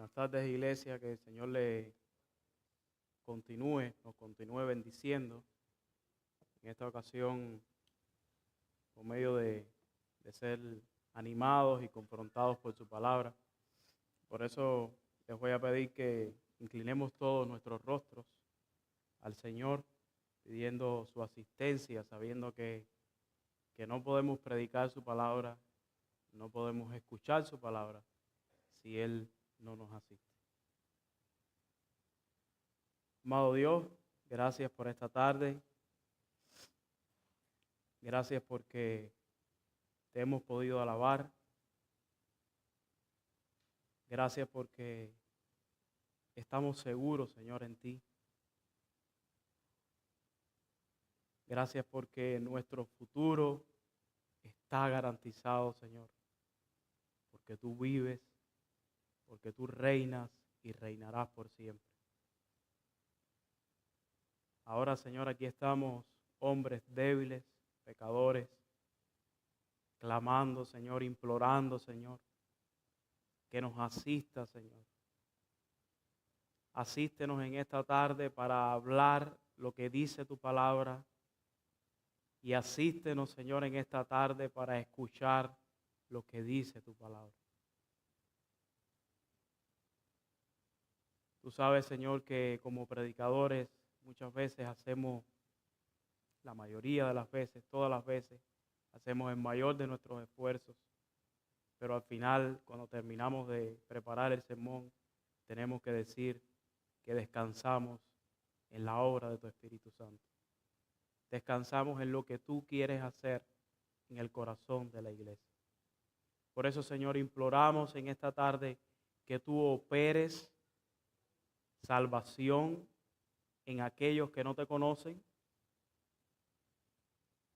Buenas tardes, iglesia, que el Señor nos continúe bendiciendo. En esta ocasión, por medio de ser animados y confrontados por su palabra. Por eso les voy a pedir que inclinemos todos nuestros rostros al Señor, pidiendo su asistencia, sabiendo que no podemos predicar su palabra, no podemos escuchar su palabra si Él no nos asiste. Amado Dios, gracias por esta tarde. Gracias porque te hemos podido alabar. Gracias porque estamos seguros, Señor, en ti. Gracias porque nuestro futuro está garantizado, Señor. Porque tú vives, porque tú reinas y reinarás por siempre. Ahora, Señor, aquí estamos, hombres débiles, pecadores, clamando, Señor, implorando, Señor, que nos asista, Señor. Asístenos en esta tarde para hablar lo que dice tu palabra y asístenos, Señor, en esta tarde para escuchar lo que dice tu palabra. Tú sabes, Señor, que como predicadores muchas veces hacemos, la mayoría de las veces, todas las veces, hacemos el mayor de nuestros esfuerzos, pero al final, cuando terminamos de preparar el sermón, tenemos que decir que descansamos en la obra de tu Espíritu Santo. Descansamos en lo que tú quieres hacer en el corazón de la iglesia. Por eso, Señor, imploramos en esta tarde que tú operes salvación en aquellos que no te conocen.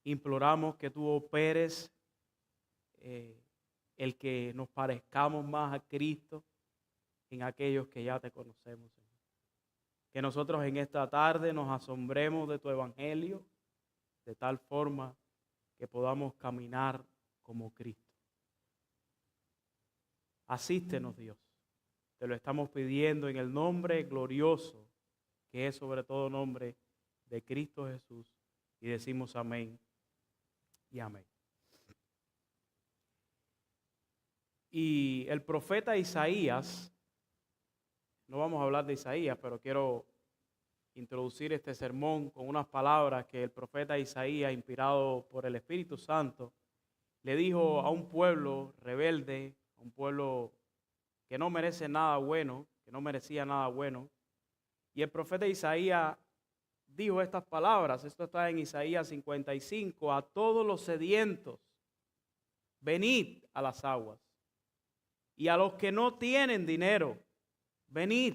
Imploramos que tú operes el que nos parezcamos más a Cristo en aquellos que ya te conocemos, Señor. Que nosotros en esta tarde nos asombremos de tu evangelio de tal forma que podamos caminar como Cristo. Asístenos, Dios. Te lo estamos pidiendo en el nombre glorioso, que es sobre todo nombre de Cristo Jesús. Y decimos amén y amén. Y el profeta Isaías, no vamos a hablar de Isaías, pero quiero introducir este sermón con unas palabras que el profeta Isaías, inspirado por el Espíritu Santo, le dijo a un pueblo rebelde, a un pueblo que no merece nada bueno, que no merecía nada bueno. Y el profeta Isaías dijo estas palabras, esto está en Isaías 55, a todos los sedientos, venid a las aguas, y a los que no tienen dinero, venid,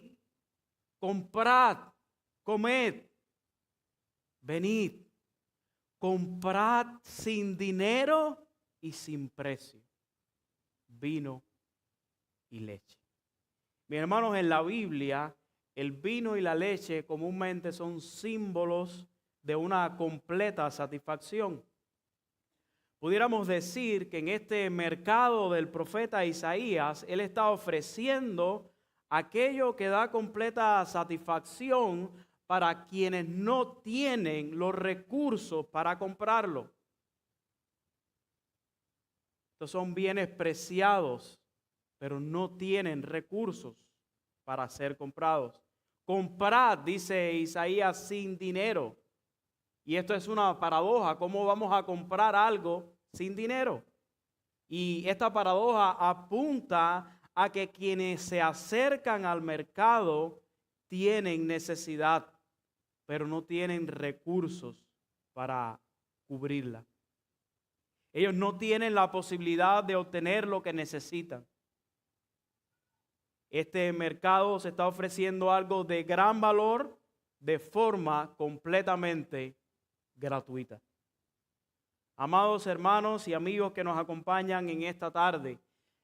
comprad, comed, venid, comprad sin dinero y sin precio, vino y leche. Mis hermanos, en la Biblia, el vino y la leche comúnmente son símbolos de una completa satisfacción. Pudiéramos decir que en este mercado del profeta Isaías, él está ofreciendo aquello que da completa satisfacción para quienes no tienen los recursos para comprarlo. Estos son bienes preciados, pero no tienen recursos para ser comprados. Comprad, dice Isaías, sin dinero. Y esto es una paradoja. ¿Cómo vamos a comprar algo sin dinero? Y esta paradoja apunta a que quienes se acercan al mercado tienen necesidad, pero no tienen recursos para cubrirla. Ellos no tienen la posibilidad de obtener lo que necesitan. Este mercado se está ofreciendo algo de gran valor de forma completamente gratuita. Amados hermanos y amigos que nos acompañan en esta tarde,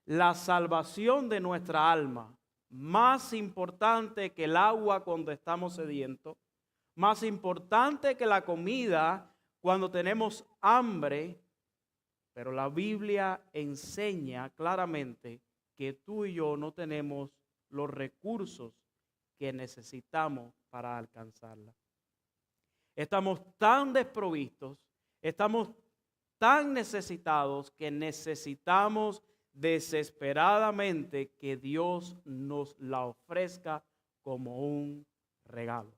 la salvación de nuestra alma, más importante que el agua cuando estamos sedientos, más importante que la comida cuando tenemos hambre, pero la Biblia enseña claramente que tú y yo no tenemos los recursos que necesitamos para alcanzarla. Estamos tan desprovistos, estamos tan necesitados que necesitamos desesperadamente que Dios nos la ofrezca como un regalo.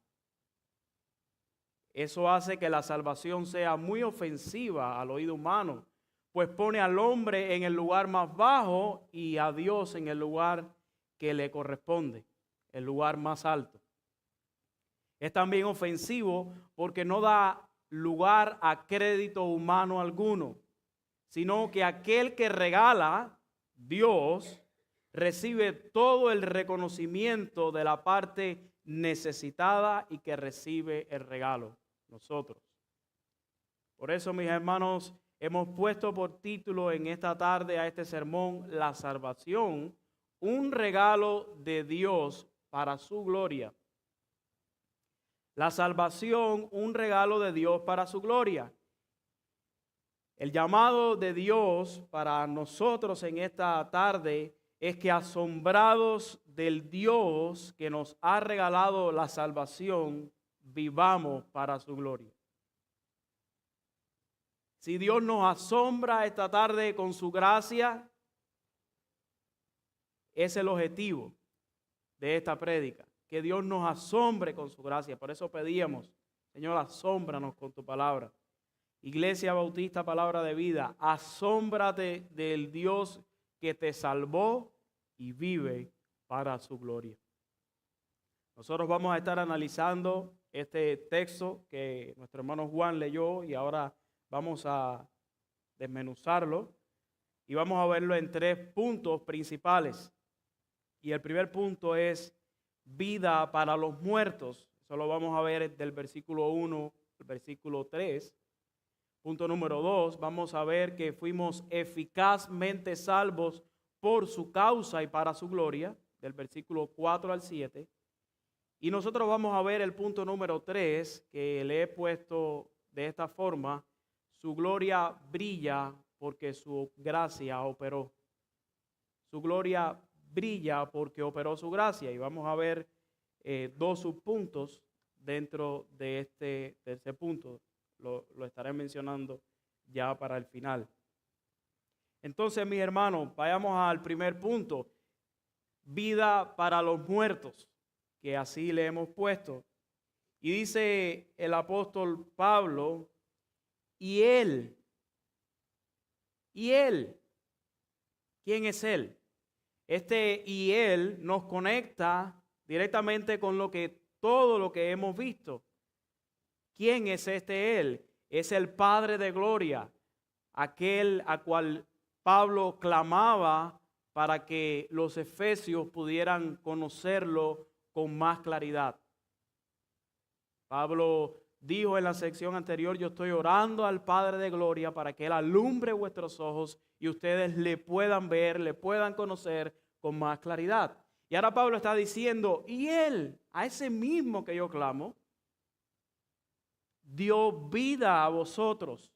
Eso hace que la salvación sea muy ofensiva al oído humano, pues pone al hombre en el lugar más bajo y a Dios en el lugar que le corresponde, el lugar más alto. Es también ofensivo porque no da lugar a crédito humano alguno, sino que aquel que regala, Dios, recibe todo el reconocimiento de la parte necesitada y que recibe el regalo, nosotros. Por eso, mis hermanos, hemos puesto por título en esta tarde a este sermón, La salvación, un regalo de Dios para su gloria. La salvación, un regalo de Dios para su gloria. El llamado de Dios para nosotros en esta tarde es que, asombrados del Dios que nos ha regalado la salvación, vivamos para su gloria. Si Dios nos asombra esta tarde con su gracia, es el objetivo de esta prédica. Que Dios nos asombre con su gracia. Por eso pedíamos, Señor, asómbranos con tu palabra. Iglesia Bautista, Palabra de Vida, asómbrate del Dios que te salvó y vive para su gloria. Nosotros vamos a estar analizando este texto que nuestro hermano Juan leyó y ahora vamos a desmenuzarlo y vamos a verlo en 3 puntos principales. Y el primer punto es vida para los muertos. Eso lo vamos a ver del versículo 1 al versículo 3. Punto número 2, vamos a ver que fuimos eficazmente salvos por su causa y para su gloria, del versículo 4 al 7. Y nosotros vamos a ver el punto número 3, que le he puesto de esta forma: su gloria brilla porque su gracia operó. Su gloria brilla porque operó su gracia. Y vamos a ver 2 subpuntos dentro de este tercer punto. Lo estaré mencionando ya para el final. Entonces, mis hermanos, vayamos al primer punto. Vida para los muertos, que así le hemos puesto. Y dice el apóstol Pablo, y él, ¿quién es él? Este y él nos conecta directamente con todo lo que hemos visto. ¿Quién es este él? Es el Padre de gloria, aquel a cual Pablo clamaba para que los efesios pudieran conocerlo con más claridad. Pablo dijo en la sección anterior: yo estoy orando al Padre de gloria para que Él alumbre vuestros ojos y ustedes le puedan ver, le puedan conocer con más claridad. Y ahora Pablo está diciendo, y Él, a ese mismo que yo clamo, dio vida a vosotros,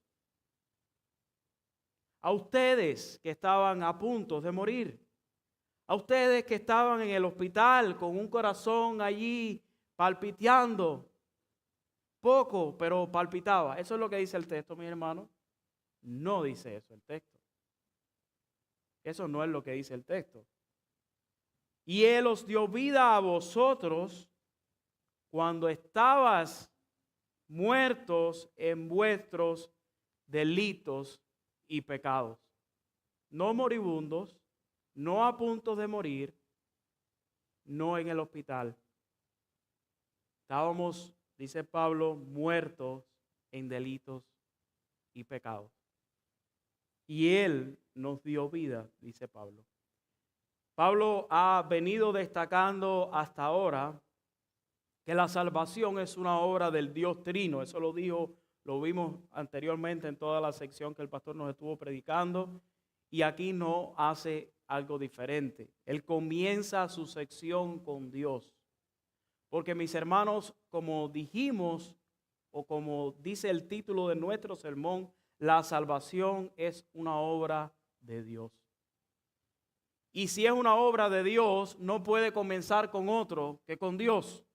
a ustedes que estaban a punto de morir, a ustedes que estaban en el hospital con un corazón allí palpiteando, poco, pero palpitaba. Eso es lo que dice el texto, mi hermano. No dice eso el texto. Eso no es lo que dice el texto. Y Él os dio vida a vosotros cuando estabas muertos en vuestros delitos y pecados. No moribundos, no a punto de morir, no en el hospital. Estábamos, dice Pablo, muertos en delitos y pecados. Y Él nos dio vida, dice Pablo. Pablo ha venido destacando hasta ahora que la salvación es una obra del Dios Trino. Eso lo vimos anteriormente en toda la sección que el pastor nos estuvo predicando. Y aquí no hace algo diferente. Él comienza su sección con Dios. Porque, mis hermanos, como dijimos, o como dice el título de nuestro sermón, la salvación es una obra de Dios. Y si es una obra de Dios, no puede comenzar con otro que con Dios.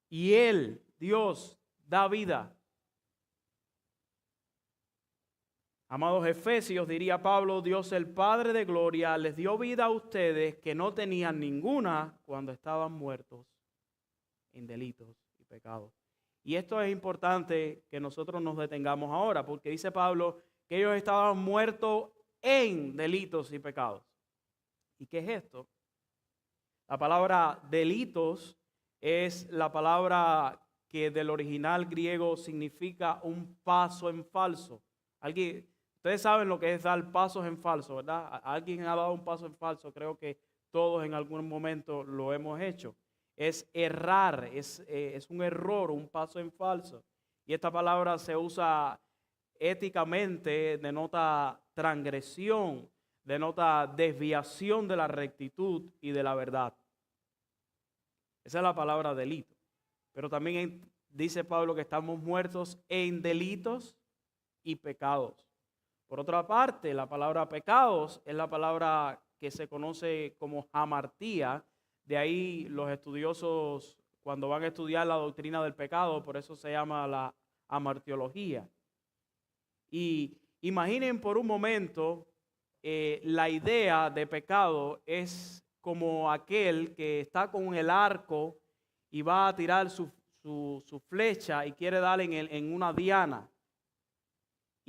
Y Él, Dios, da vida. Amados efesios, diría Pablo, Dios el Padre de gloria les dio vida a ustedes que no tenían ninguna cuando estaban muertos en delitos y pecados. Y esto es importante que nosotros nos detengamos ahora, porque dice Pablo que ellos estaban muertos en delitos y pecados. ¿Y qué es esto? La palabra delitos es la palabra que del original griego significa un paso en falso. Ustedes saben lo que es dar pasos en falso, ¿verdad? Alguien ha dado un paso en falso, creo que todos en algún momento lo hemos hecho. Es errar, es un error, un paso en falso. Y esta palabra se usa éticamente, denota transgresión, denota desviación de la rectitud y de la verdad. Esa es la palabra delito. Pero también dice Pablo que estamos muertos en delitos y pecados. Por otra parte, la palabra pecados es la palabra que se conoce como hamartía. De ahí los estudiosos, cuando van a estudiar la doctrina del pecado, por eso se llama la hamartiología. Y imaginen por un momento, la idea de pecado es como aquel que está con el arco y va a tirar su flecha y quiere dar en una diana.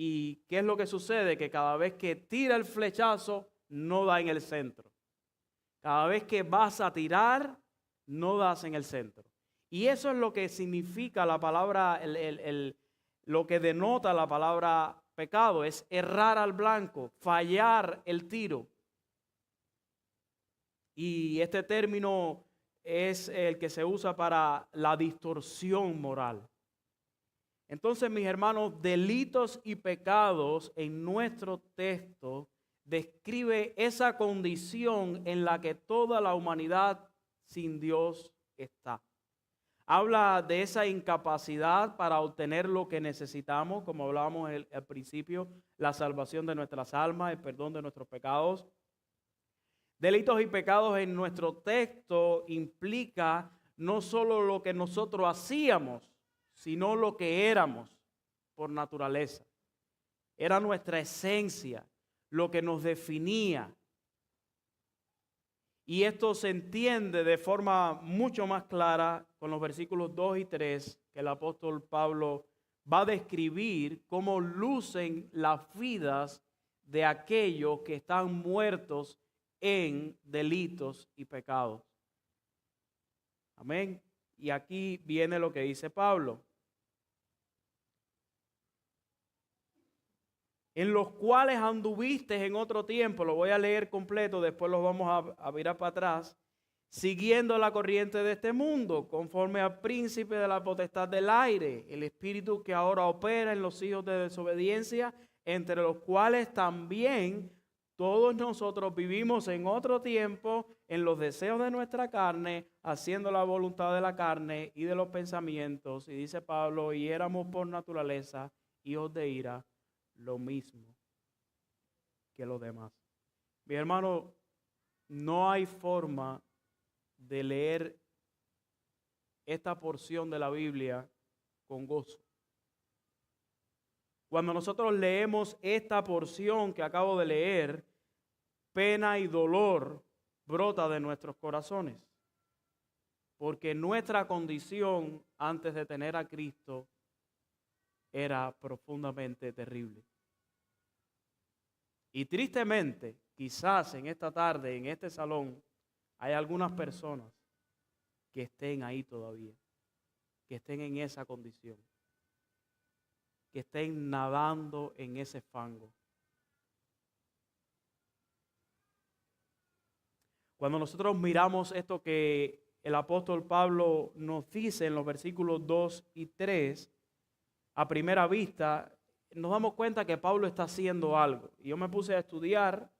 ¿Y qué es lo que sucede? Que cada vez que tira el flechazo, no da en el centro. Cada vez que vas a tirar, no das en el centro. Y eso es lo que significa la palabra, lo que denota la palabra pecado, es errar al blanco, fallar el tiro. Y este término es el que se usa para la distorsión moral. Entonces, mis hermanos, delitos y pecados en nuestro texto describe esa condición en la que toda la humanidad sin Dios está. Habla de esa incapacidad para obtener lo que necesitamos, como hablábamos al principio, la salvación de nuestras almas, el perdón de nuestros pecados. Delitos y pecados en nuestro texto implica no solo lo que nosotros hacíamos, sino lo que éramos por naturaleza. Era nuestra esencia, lo que nos definía. Y esto se entiende de forma mucho más clara con los versículos 2 y 3 que el apóstol Pablo va a describir cómo lucen las vidas de aquellos que están muertos en delitos y pecados. Amén. Y aquí viene lo que dice Pablo. En los cuales anduviste en otro tiempo, lo voy a leer completo, después lo vamos a mirar para atrás, siguiendo la corriente de este mundo, conforme al príncipe de la potestad del aire, el espíritu que ahora opera en los hijos de desobediencia, entre los cuales también todos nosotros vivimos en otro tiempo en los deseos de nuestra carne, haciendo la voluntad de la carne y de los pensamientos. Y dice Pablo, y éramos por naturaleza hijos de ira, lo mismo que los demás. Mi hermano, no hay forma de leer esta porción de la Biblia con gozo. Cuando nosotros leemos esta porción que acabo de leer, pena y dolor brota de nuestros corazones. Porque nuestra condición antes de tener a Cristo era profundamente terrible. Y tristemente, quizás en esta tarde, en este salón, hay algunas personas que estén ahí todavía, que estén en esa condición, que estén nadando en ese fango. Cuando nosotros miramos esto que el apóstol Pablo nos dice en los versículos 2 y 3, a primera vista, nos damos cuenta que Pablo está haciendo algo. Y yo me puse a estudiar,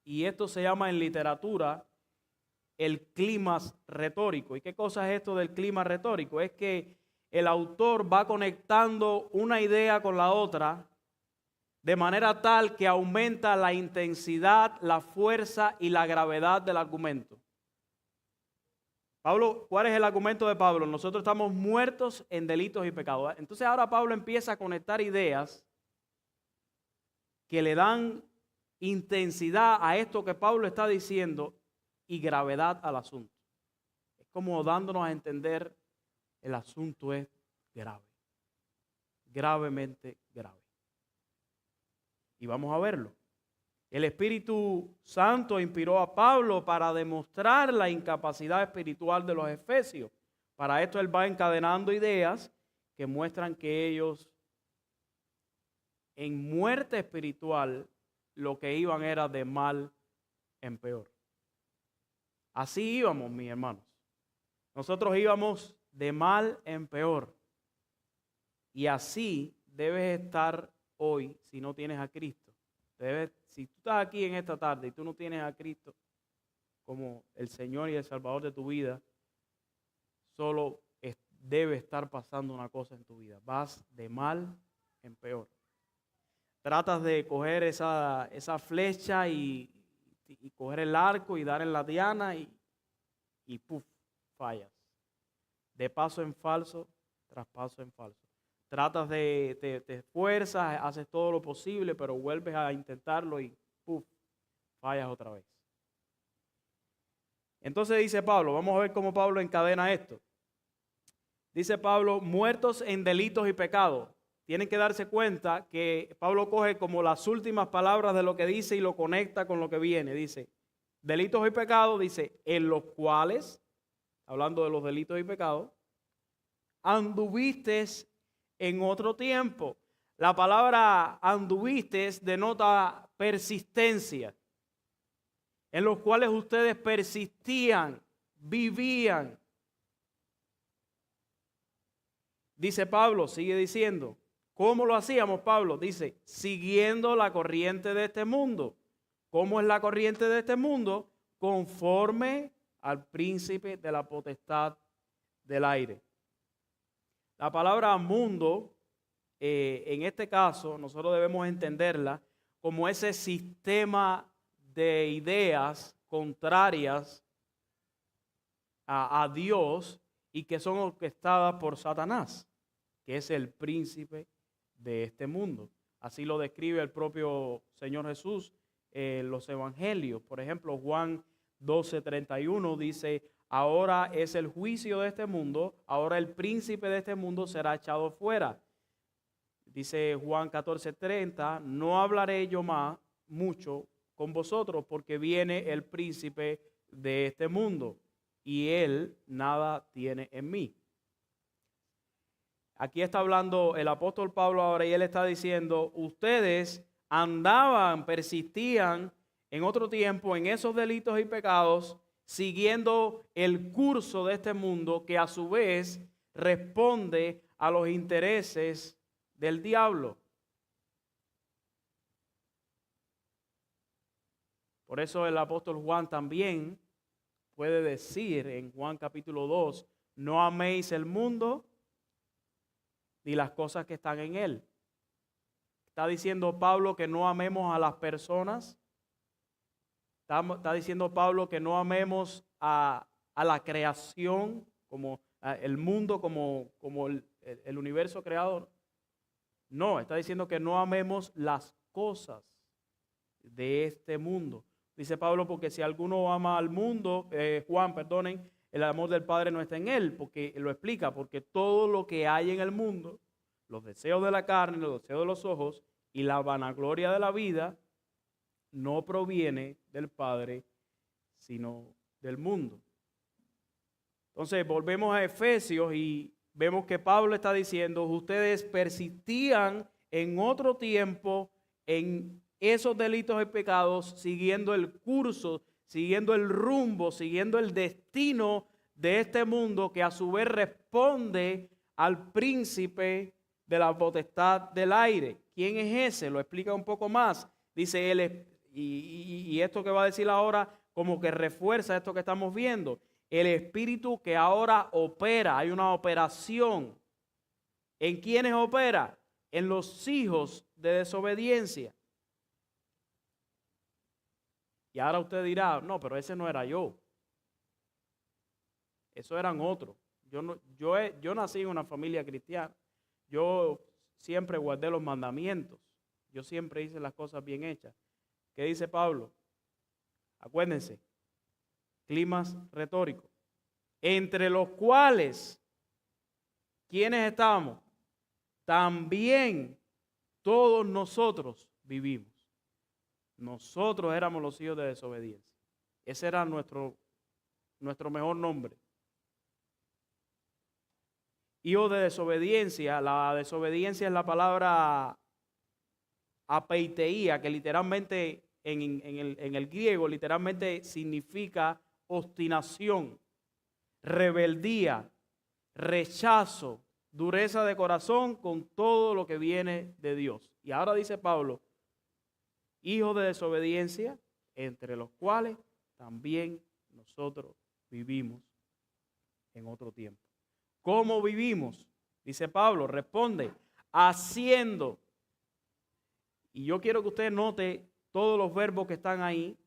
y esto se llama en literatura el clima retórico. ¿Y qué cosa es esto del clima retórico? Es que el autor va conectando una idea con la otra de manera tal que aumenta la intensidad, la fuerza y la gravedad del argumento. Pablo, ¿cuál es el argumento de Pablo? Nosotros estamos muertos en delitos y pecados. Entonces ahora Pablo empieza a conectar ideas que le dan intensidad a esto que Pablo está diciendo y gravedad al asunto. Es como dándonos a entender el asunto es grave, gravemente grave. Y vamos a verlo. El Espíritu Santo inspiró a Pablo para demostrar la incapacidad espiritual de los efesios. Para esto él va encadenando ideas que muestran que ellos en muerte espiritual lo que iban era de mal en peor. Así íbamos, mis hermanos. Nosotros íbamos de mal en peor. Y así debes estar hoy si no tienes a Cristo. Si tú estás aquí en esta tarde y tú no tienes a Cristo como el Señor y el Salvador de tu vida, solo debe estar pasando una cosa en tu vida. Vas de mal en peor. Tratas de coger esa flecha y coger el arco y dar en la diana y ¡puf! Fallas. De paso en falso, tras paso en falso. Tratas te esfuerzas, haces todo lo posible, pero vuelves a intentarlo y ¡puf! Fallas otra vez. Entonces dice Pablo, vamos a ver cómo Pablo encadena esto. Dice Pablo, muertos en delitos y pecados. Tienen que darse cuenta que Pablo coge como las últimas palabras de lo que dice y lo conecta con lo que viene. Dice, delitos y pecados, dice, en los cuales, hablando de los delitos y pecados, anduviste en otro tiempo. La palabra anduviste denota persistencia, en los cuales ustedes persistían, vivían. Dice Pablo, sigue diciendo, ¿cómo lo hacíamos, Pablo? Dice, siguiendo la corriente de este mundo. ¿Cómo es la corriente de este mundo? Conforme al príncipe de la potestad del aire. La palabra mundo, en este caso, nosotros debemos entenderla como ese sistema de ideas contrarias a Dios y que son orquestadas por Satanás, que es el príncipe de este mundo. Así lo describe el propio Señor Jesús en los evangelios. Por ejemplo, Juan 12:31 dice, ahora es el juicio de este mundo, ahora el príncipe de este mundo será echado fuera. Dice Juan 14:30, no hablaré yo más mucho con vosotros porque viene el príncipe de este mundo y él nada tiene en mí. Aquí está hablando el apóstol Pablo ahora y él está diciendo, ustedes andaban, persistían en otro tiempo en esos delitos y pecados, siguiendo el curso de este mundo que a su vez responde a los intereses del diablo. Por eso el apóstol Juan también puede decir en Juan capítulo 2, no améis el mundo ni las cosas que están en él. Está diciendo Pablo que no amemos a las personas. Está diciendo Pablo que no amemos a la creación, como el mundo, como el universo creado. No, está diciendo que no amemos las cosas de este mundo. Dice Pablo, porque si alguno ama al mundo, Juan, perdonen, el amor del Padre no está en él, porque lo explica, porque todo lo que hay en el mundo, los deseos de la carne, los deseos de los ojos y la vanagloria de la vida, no proviene del Padre, sino del mundo. Entonces, volvemos a Efesios y vemos que Pablo está diciendo, ustedes persistían en otro tiempo en esos delitos y pecados, siguiendo el curso, siguiendo el rumbo, siguiendo el destino de este mundo que a su vez responde al príncipe de la potestad del aire. ¿Quién es ese? Lo explica un poco más. Dice él, y esto que va a decir ahora como que refuerza esto que estamos viendo. El espíritu que ahora opera, hay una operación. ¿En quiénes opera? en los hijos de desobediencia. Y ahora usted dirá, no, pero ese no era yo. Eso eran otros. Yo nací en una familia cristiana. Yo siempre guardé los mandamientos. Yo siempre hice las cosas bien hechas. ¿Qué dice Pablo? Acuérdense, climas retóricos. Entre los cuales, ¿quiénes estamos? También todos nosotros vivimos. Nosotros éramos los hijos de desobediencia. Ese era nuestro mejor nombre. Hijos de desobediencia. La desobediencia es la palabra apeiteía, que literalmente en el griego literalmente significa obstinación, rebeldía, rechazo, dureza de corazón con todo lo que viene de Dios. Y ahora dice Pablo, hijos de desobediencia, entre los cuales también nosotros vivimos en otro tiempo. ¿Cómo vivimos? Dice Pablo, responde, haciendo. Y yo quiero que usted note todos los verbos que están ahí,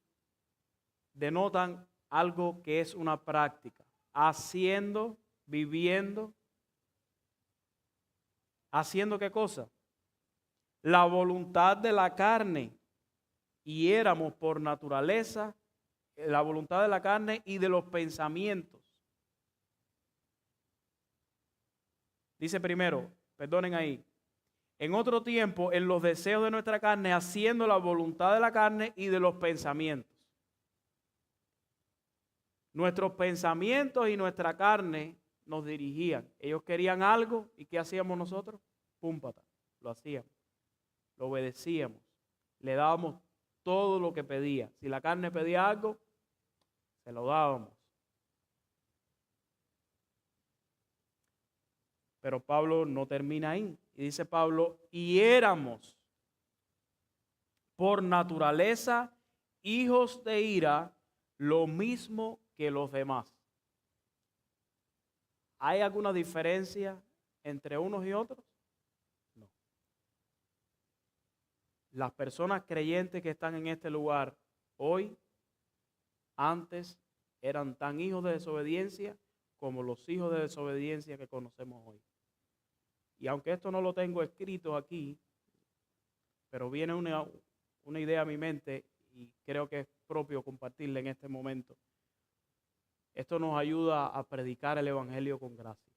denotan algo que es una práctica. Haciendo, viviendo. ¿Haciendo qué cosa? La voluntad de la carne. Y éramos por naturaleza la voluntad de la carne y de los pensamientos. Dice primero, perdonen ahí, en otro tiempo, en los deseos de nuestra carne, haciendo la voluntad de la carne y de los pensamientos. Nuestros pensamientos y nuestra carne nos dirigían. Ellos querían algo y ¿qué hacíamos nosotros? Púmpata, lo hacíamos, lo obedecíamos, le dábamos todo lo que pedía. Si la carne pedía algo, se lo dábamos. Pero Pablo no termina ahí. Y dice Pablo, y éramos por naturaleza hijos de ira, lo mismo que los demás. ¿Hay alguna diferencia entre unos y otros? No. Las personas creyentes que están en este lugar hoy, antes eran tan hijos de desobediencia como los hijos de desobediencia que conocemos hoy. Y aunque esto no lo tengo escrito aquí, pero viene una idea a mi mente y creo que es propio compartirla en este momento. Esto nos ayuda a predicar el Evangelio con gracia,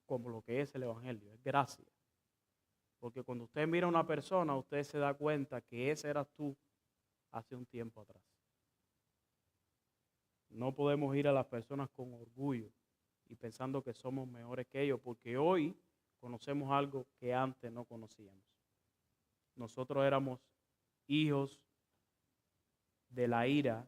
como lo que es el Evangelio, es gracia. Porque cuando usted mira a una persona, usted se da cuenta que ese eras tú hace un tiempo atrás. No podemos ir a las personas con orgullo y pensando que somos mejores que ellos, porque hoy conocemos algo que antes no conocíamos. Nosotros éramos hijos de la ira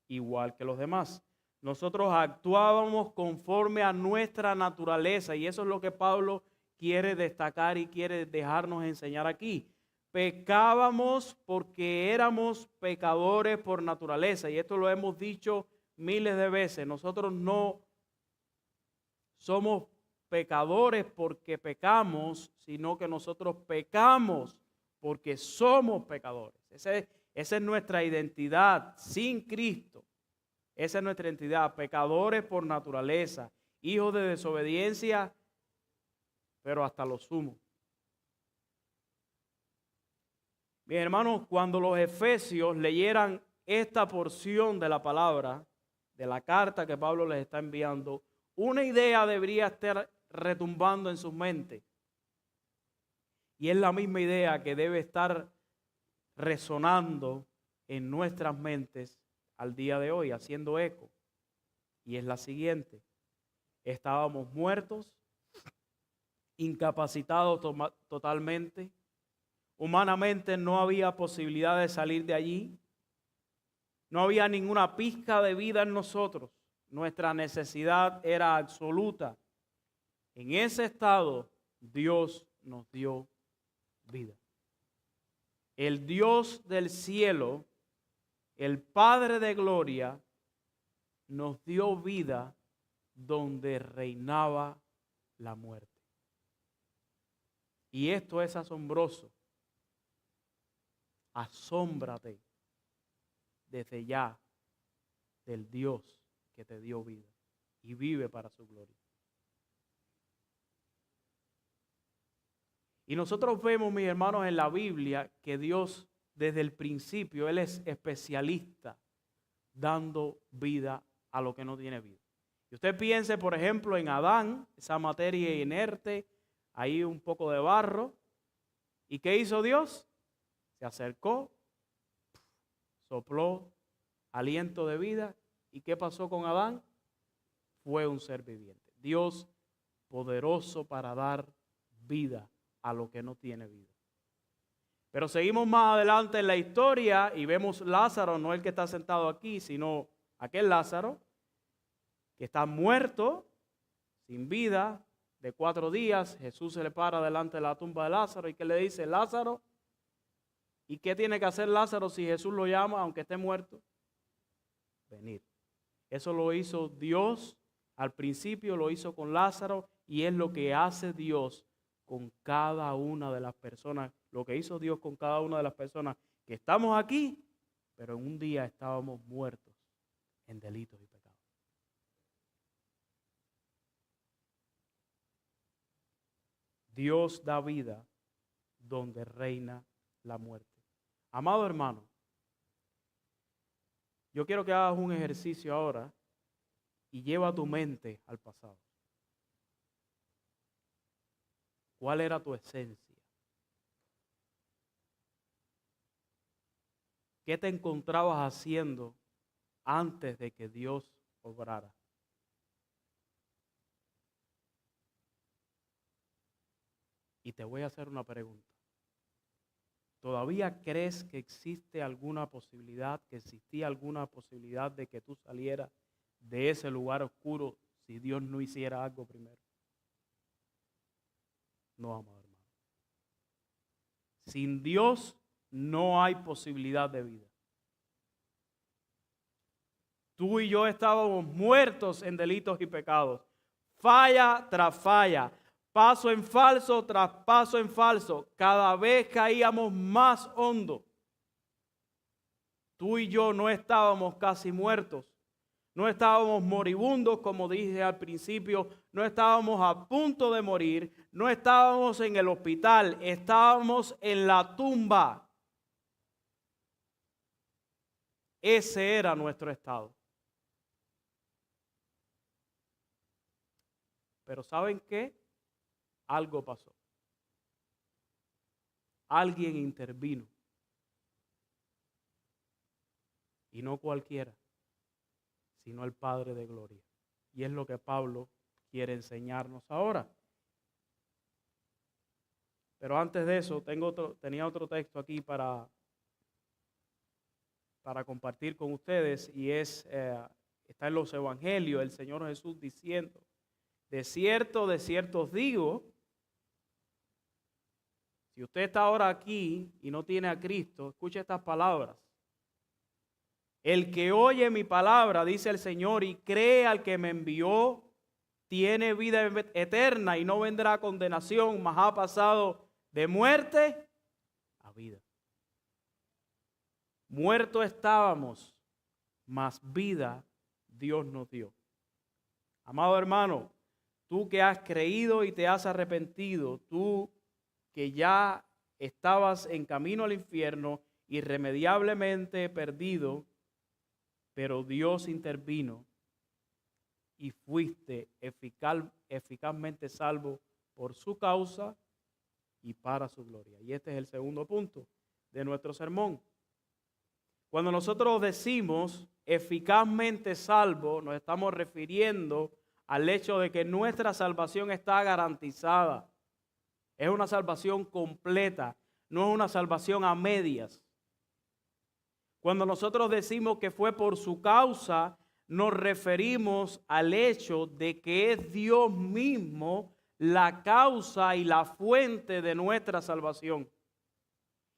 igual que los demás. Nosotros actuábamos conforme a nuestra naturaleza y eso es lo que Pablo quiere destacar y quiere dejarnos enseñar aquí. Pecábamos porque éramos pecadores por naturaleza y esto lo hemos dicho miles de veces. Nosotros no somos pecadores porque pecamos, sino que nosotros pecamos porque somos pecadores. Esa es nuestra identidad sin Cristo. Esa es nuestra identidad, pecadores por naturaleza, hijos de desobediencia, pero hasta lo sumo. Mis hermanos, cuando los efesios leyeran esta porción de la palabra, de la carta que Pablo les está enviando, una idea debería estar retumbando en sus mentes. Y es la misma idea que debe estar resonando en nuestras mentes al día de hoy, haciendo eco. Y es la siguiente: estábamos muertos, incapacitados totalmente, humanamente no había posibilidad de salir de allí, no había ninguna pizca de vida en nosotros, nuestra necesidad era absoluta. En ese estado, Dios nos dio vida. El Dios del cielo, el Padre de gloria, nos dio vida donde reinaba la muerte. Y esto es asombroso. Asómbrate desde ya del Dios que te dio vida y vive para su gloria. Y nosotros vemos, mis hermanos, en la Biblia que Dios desde el principio, Él es especialista dando vida a lo que no tiene vida. Y usted piense, por ejemplo, en Adán, esa materia inerte, ahí un poco de barro. ¿Y qué hizo Dios? Se acercó, sopló aliento de vida. ¿Y qué pasó con Adán? Fue un ser viviente. Dios poderoso para dar vida a lo que no tiene vida. Pero seguimos más adelante en la historia y vemos Lázaro, no el que está sentado aquí, sino aquel Lázaro que está muerto, sin vida, de 4 días. Jesús se le para delante de la tumba de Lázaro y que le dice: Lázaro, ¿y qué tiene que hacer Lázaro si Jesús lo llama aunque esté muerto? Venir. Eso lo hizo Dios, al principio lo hizo con Lázaro y es lo que hace Dios con cada una de las personas, lo que hizo Dios con cada una de las personas que estamos aquí, pero en un día estábamos muertos en delitos y pecados. Dios da vida donde reina la muerte. Amado hermano, yo quiero que hagas un ejercicio ahora y lleva tu mente al pasado. ¿Cuál era tu esencia? ¿Qué te encontrabas haciendo antes de que Dios obrara? Y te voy a hacer una pregunta. ¿Todavía crees que existe alguna posibilidad, que existía alguna posibilidad de que tú salieras de ese lugar oscuro si Dios no hiciera algo primero? No, amado hermano. Sin Dios no hay posibilidad de vida. Tú y yo estábamos muertos en delitos y pecados. Falla tras falla. Paso en falso tras paso en falso. Cada vez caíamos más hondo. Tú y yo no estábamos casi muertos. No estábamos moribundos, como dije al principio. No estábamos a punto de morir. No estábamos en el hospital. Estábamos en la tumba. Ese era nuestro estado. Pero ¿saben qué? Algo pasó. Alguien intervino. Y no cualquiera, sino el Padre de Gloria. Y es lo que Pablo quiere enseñarnos ahora. Pero antes de eso, tenía otro texto aquí para compartir con ustedes. Y está en los evangelios, el Señor Jesús diciendo: de cierto os digo, si usted está ahora aquí y no tiene a Cristo, escuche estas palabras. El que oye mi palabra, dice el Señor, y cree al que me envió, tiene vida eterna y no vendrá condenación, mas ha pasado de muerte a vida. Muertos estábamos, mas vida Dios nos dio. Amado hermano, tú que has creído y te has arrepentido, tú que ya estabas en camino al infierno, irremediablemente perdido, pero Dios intervino y fuiste eficazmente salvo por su causa y para su gloria. Y este es el segundo punto de nuestro sermón. Cuando nosotros decimos eficazmente salvo, nos estamos refiriendo al hecho de que nuestra salvación está garantizada. Es una salvación completa, no es una salvación a medias. Cuando nosotros decimos que fue por su causa, nos referimos al hecho de que es Dios mismo la causa y la fuente de nuestra salvación.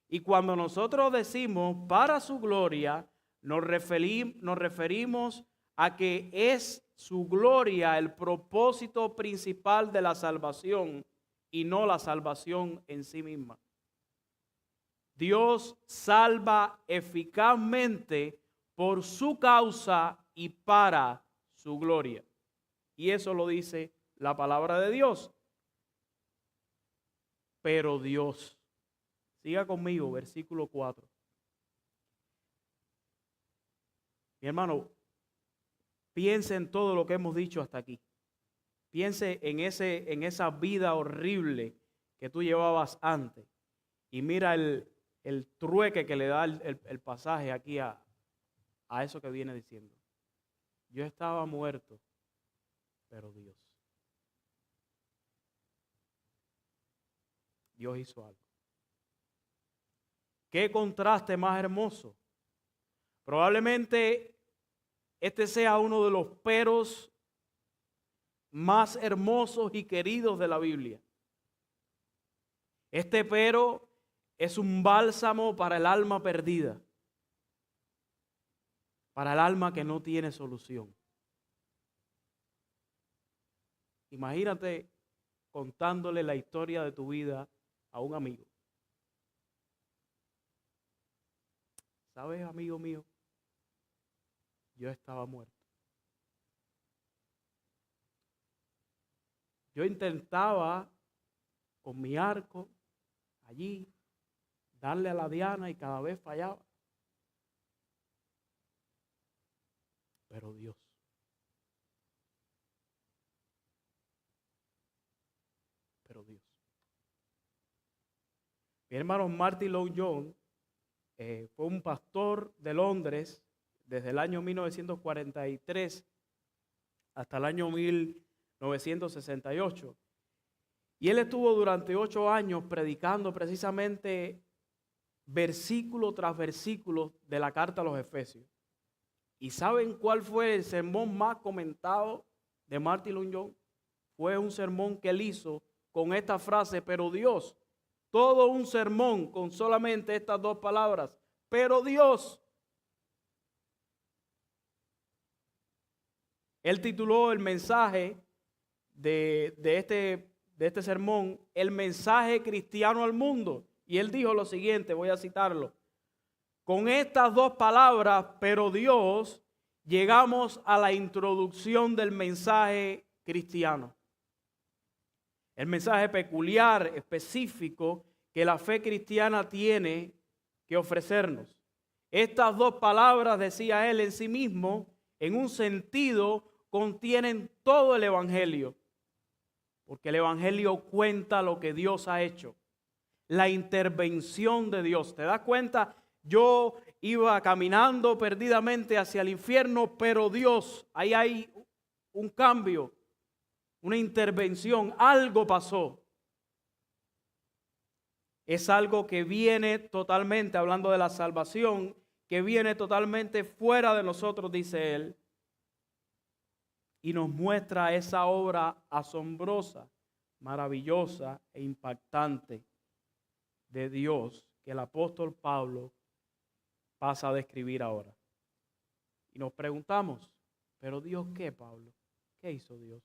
Y cuando nosotros decimos para su gloria, nos referimos a que es su gloria el propósito principal de la salvación y no la salvación en sí misma. Dios salva eficazmente por su causa y para su gloria. Y eso lo dice la palabra de Dios. Pero Dios, siga conmigo, versículo 4. Mi hermano, piense en todo lo que hemos dicho hasta aquí. Piense en esa vida horrible que tú llevabas antes. Y mira el trueque que le da el pasaje aquí a eso que viene diciendo. Yo estaba muerto, pero Dios hizo algo. ¿Qué contraste más hermoso? Probablemente este sea uno de los peros más hermosos y queridos de la Biblia. Este pero es un bálsamo para el alma perdida, para el alma que no tiene solución. Imagínate contándole la historia de tu vida a un amigo. ¿Sabes, amigo mío? Yo estaba muerto. Yo intentaba con mi arco allí darle a la diana y cada vez fallaba. Pero Dios. Mi hermano Martin Lloyd-Jones fue un pastor de Londres desde el año 1943 hasta el año 1968. Y él estuvo durante 8 años predicando precisamente versículo tras versículo de la carta a los Efesios. ¿Y saben cuál fue el sermón más comentado de Martin Lloyd-Jones? Fue un sermón que él hizo con esta frase, pero Dios. Todo un sermón con solamente estas 2 palabras, pero Dios. Él tituló el mensaje de este sermón, el mensaje cristiano al mundo. Y él dijo lo siguiente, voy a citarlo. Con estas 2 palabras, pero Dios, llegamos a la introducción del mensaje cristiano. El mensaje peculiar, específico, que la fe cristiana tiene que ofrecernos. Estas 2 palabras, decía él en sí mismo, en un sentido, contienen todo el Evangelio. Porque el Evangelio cuenta lo que Dios ha hecho. La intervención de Dios. ¿Te das cuenta? Yo iba caminando perdidamente hacia el infierno, pero Dios, ahí hay un cambio. Una intervención, algo pasó. Es algo que viene totalmente, hablando de la salvación, que viene totalmente fuera de nosotros, dice él. Y nos muestra esa obra asombrosa, maravillosa e impactante de Dios que el apóstol Pablo pasa a describir ahora. Y nos preguntamos, ¿pero Dios qué, Pablo? ¿Qué hizo Dios?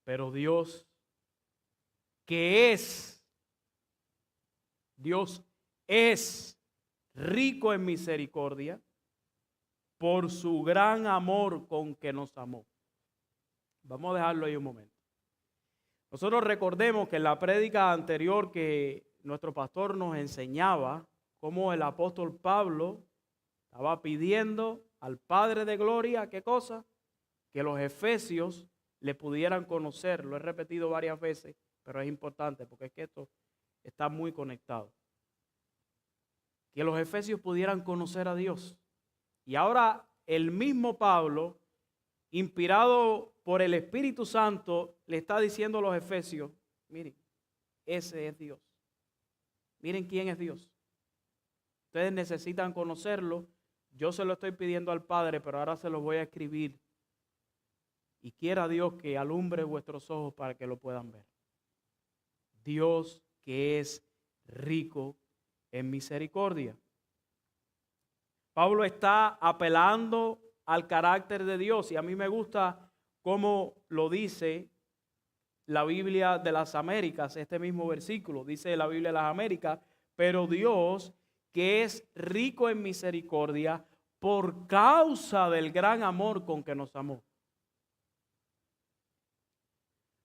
Pero Dios, que Dios es rico en misericordia por su gran amor con que nos amó. Vamos a dejarlo ahí un momento. Nosotros recordemos que en la prédica anterior que nuestro pastor nos enseñaba cómo el apóstol Pablo estaba pidiendo al Padre de Gloria, ¿qué cosa? Que los efesios le pudieran conocer. Lo he repetido varias veces, pero es importante porque es que esto está muy conectado. Que los efesios pudieran conocer a Dios. Y ahora el mismo Pablo, inspirado por el Espíritu Santo, le está diciendo a los efesios, miren, ese es Dios. Miren quién es Dios. Ustedes necesitan conocerlo. Yo se lo estoy pidiendo al Padre, pero ahora se lo voy a escribir. Y quiera Dios que alumbre vuestros ojos para que lo puedan ver. Dios que es rico en misericordia. Pablo está apelando al carácter de Dios y a mí me gusta como lo dice la Biblia de las Américas, este mismo versículo, dice la Biblia de las Américas, pero Dios, que es rico en misericordia, por causa del gran amor con que nos amó.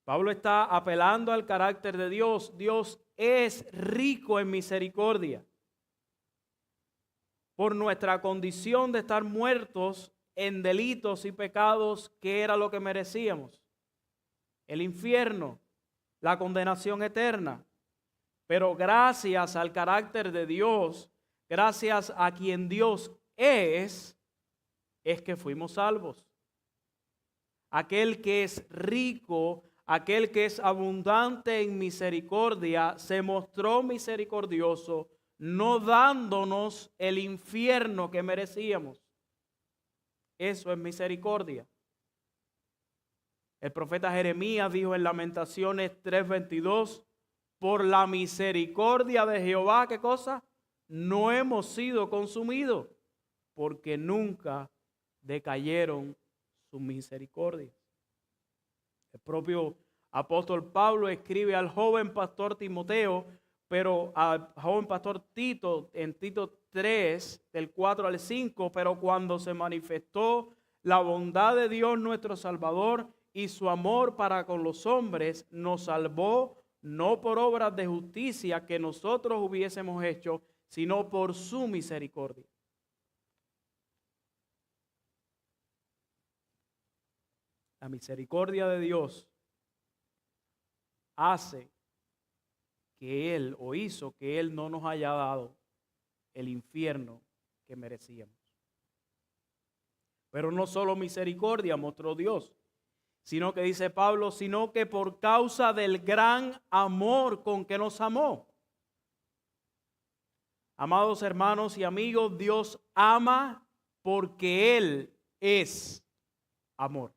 Pablo está apelando al carácter de Dios. Dios es rico en misericordia. Por nuestra condición de estar muertos en delitos y pecados, ¿qué era lo que merecíamos? El infierno, la condenación eterna. Pero gracias al carácter de Dios, gracias a quien Dios es que fuimos salvos. Aquel que es rico, aquel que es abundante en misericordia, se mostró misericordioso, no dándonos el infierno que merecíamos. Eso es misericordia. El profeta Jeremías dijo en Lamentaciones 3:22, por la misericordia de Jehová, ¿qué cosa? No hemos sido consumidos, porque nunca decayeron sus misericordias. El propio apóstol Pablo escribe al joven pastor Timoteo, pero al joven pastor Tito, en Tito 3, del 4 al 5, pero cuando se manifestó la bondad de Dios nuestro Salvador y su amor para con los hombres, nos salvó no por obras de justicia que nosotros hubiésemos hecho, sino por su misericordia. La misericordia de Dios hace que Él, o hizo que Él no nos haya dado el infierno que merecíamos. Pero no solo misericordia mostró Dios, sino que dice Pablo, sino que por causa del gran amor con que nos amó. Amados hermanos y amigos, Dios ama porque Él es amor.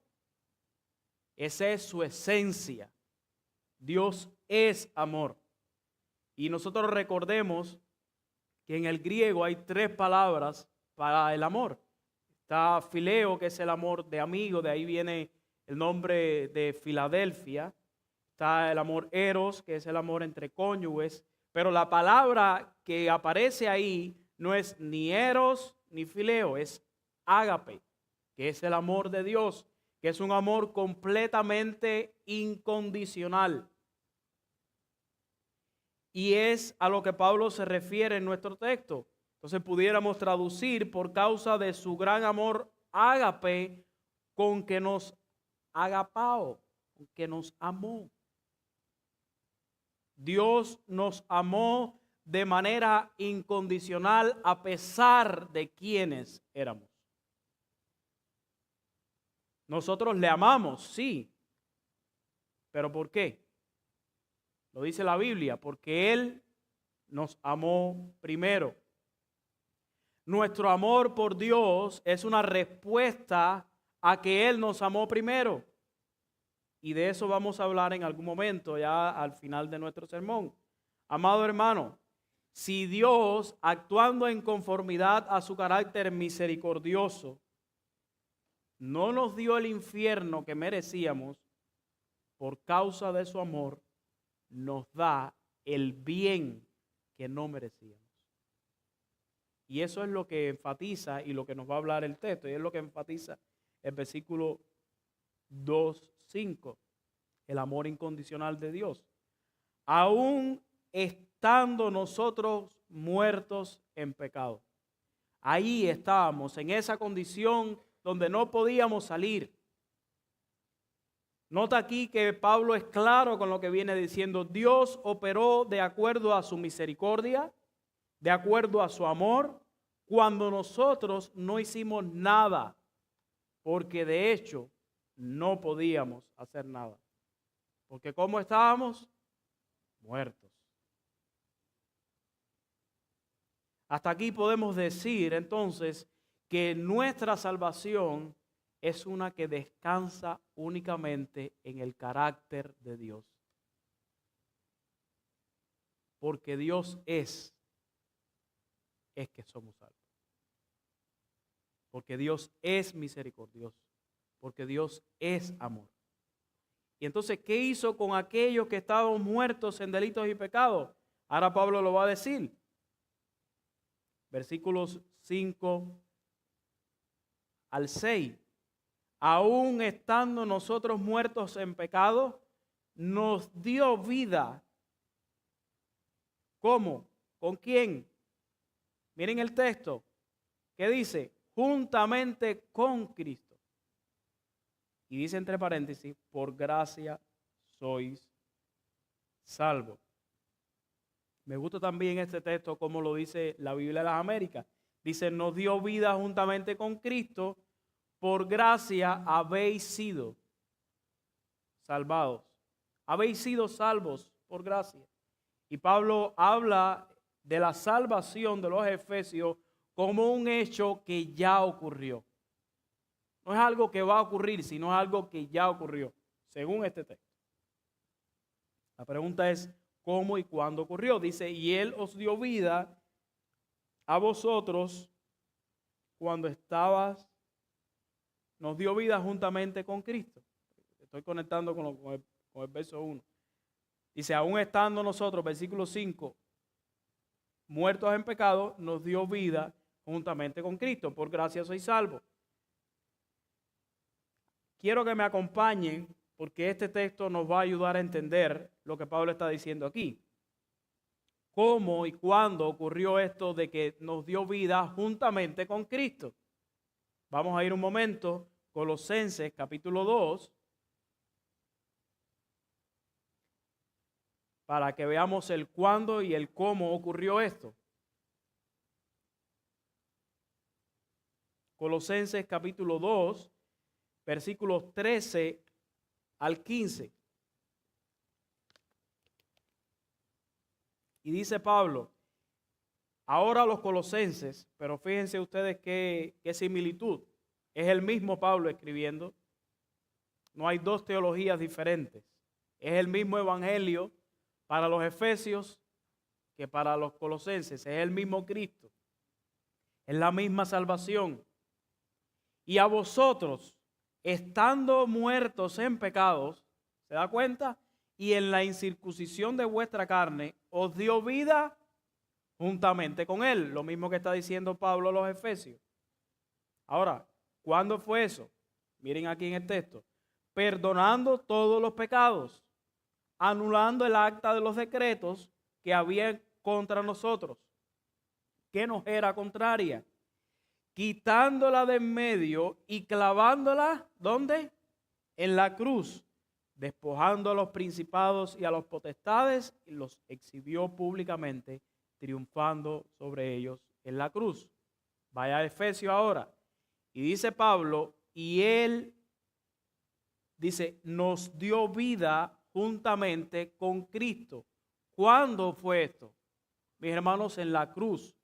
Esa es su esencia. Dios es amor. Y nosotros recordemos que en el griego hay 3 palabras para el amor. Está fileo, que es el amor de amigo, de ahí viene el nombre de Filadelfia. Está el amor eros, que es el amor entre cónyuges. Pero la palabra que aparece ahí no es ni eros ni fileo, es ágape, que es el amor de Dios, que es un amor completamente incondicional. Y es a lo que Pablo se refiere en nuestro texto. Entonces pudiéramos traducir por causa de su gran amor ágape con que nos agapao, con que nos amó. Dios nos amó de manera incondicional a pesar de quienes éramos. Nosotros le amamos, sí, pero ¿por qué? Lo dice la Biblia, porque Él nos amó primero. Nuestro amor por Dios es una respuesta a que Él nos amó primero. Y de eso vamos a hablar en algún momento, ya al final de nuestro sermón. Amado hermano, si Dios, actuando en conformidad a su carácter misericordioso, no nos dio el infierno que merecíamos, por causa de su amor, nos da el bien que no merecíamos. Y eso es lo que enfatiza y lo que nos va a hablar el texto, y es lo que enfatiza el versículo 2:5, el amor incondicional de Dios. Aún estando nosotros muertos en pecado. Ahí estábamos, en esa condición donde no podíamos salir. Nota aquí que Pablo es claro con lo que viene diciendo. Dios operó de acuerdo a su misericordia, de acuerdo a su amor, cuando nosotros no hicimos nada, porque de hecho no podíamos hacer nada. Porque ¿cómo estábamos? Muertos. Hasta aquí podemos decir entonces que nuestra salvación es una que descansa únicamente en el carácter de Dios. Porque Dios es que somos salvos. Porque Dios es misericordioso. porque Dios es amor. Y entonces, ¿qué hizo con aquellos que estaban muertos en delitos y pecados? Ahora Pablo lo va a decir. Versículos 5 al 6. Aún estando nosotros muertos en pecado, nos dio vida. ¿Cómo? ¿Con quién? Miren el texto. ¿Qué dice? Juntamente con Cristo. Y dice entre paréntesis, por gracia sois salvos. Me gusta también este texto como lo dice la Biblia de las Américas. Dice, nos dio vida juntamente con Cristo, por gracia habéis sido salvados. Habéis sido salvos por gracia. Y Pablo habla de la salvación de los efesios como un hecho que ya ocurrió. No es algo que va a ocurrir, sino es algo que ya ocurrió, según este texto. La pregunta es, ¿cómo y cuándo ocurrió? Dice, y Él os dio vida a vosotros cuando nos dio vida juntamente con Cristo. Estoy conectando con el verso 1. Dice, aún estando nosotros, versículo 5, muertos en pecado, nos dio vida juntamente con Cristo. Por gracia soy salvo. Quiero que me acompañen porque este texto nos va a ayudar a entender lo que Pablo está diciendo aquí. ¿Cómo y cuándo ocurrió esto de que nos dio vida juntamente con Cristo? Vamos a ir un momento, Colosenses capítulo 2, para que veamos el cuándo y el cómo ocurrió esto. Colosenses capítulo 2, versículos 13 al 15. Y dice Pablo, ahora los colosenses, pero fíjense ustedes qué similitud. Es el mismo Pablo escribiendo. No hay dos teologías diferentes. Es el mismo evangelio para los efesios que para los colosenses. Es el mismo Cristo. Es la misma salvación. Y a vosotros, estando muertos en pecados, ¿se da cuenta? Y en la incircuncisión de vuestra carne, os dio vida juntamente con Él. Lo mismo que está diciendo Pablo a los efesios. Ahora, ¿cuándo fue eso? Miren aquí en el texto. Perdonando todos los pecados, anulando el acta de los decretos que había contra nosotros, que nos era contraria, quitándola de en medio y clavándola, ¿dónde? En la cruz, despojando a los principados y a los potestades, y los exhibió públicamente, triunfando sobre ellos en la cruz. Vaya a Efesios ahora. Y dice Pablo, y Él, dice, nos dio vida juntamente con Cristo. ¿Cuándo fue esto? Mis hermanos, en la cruz.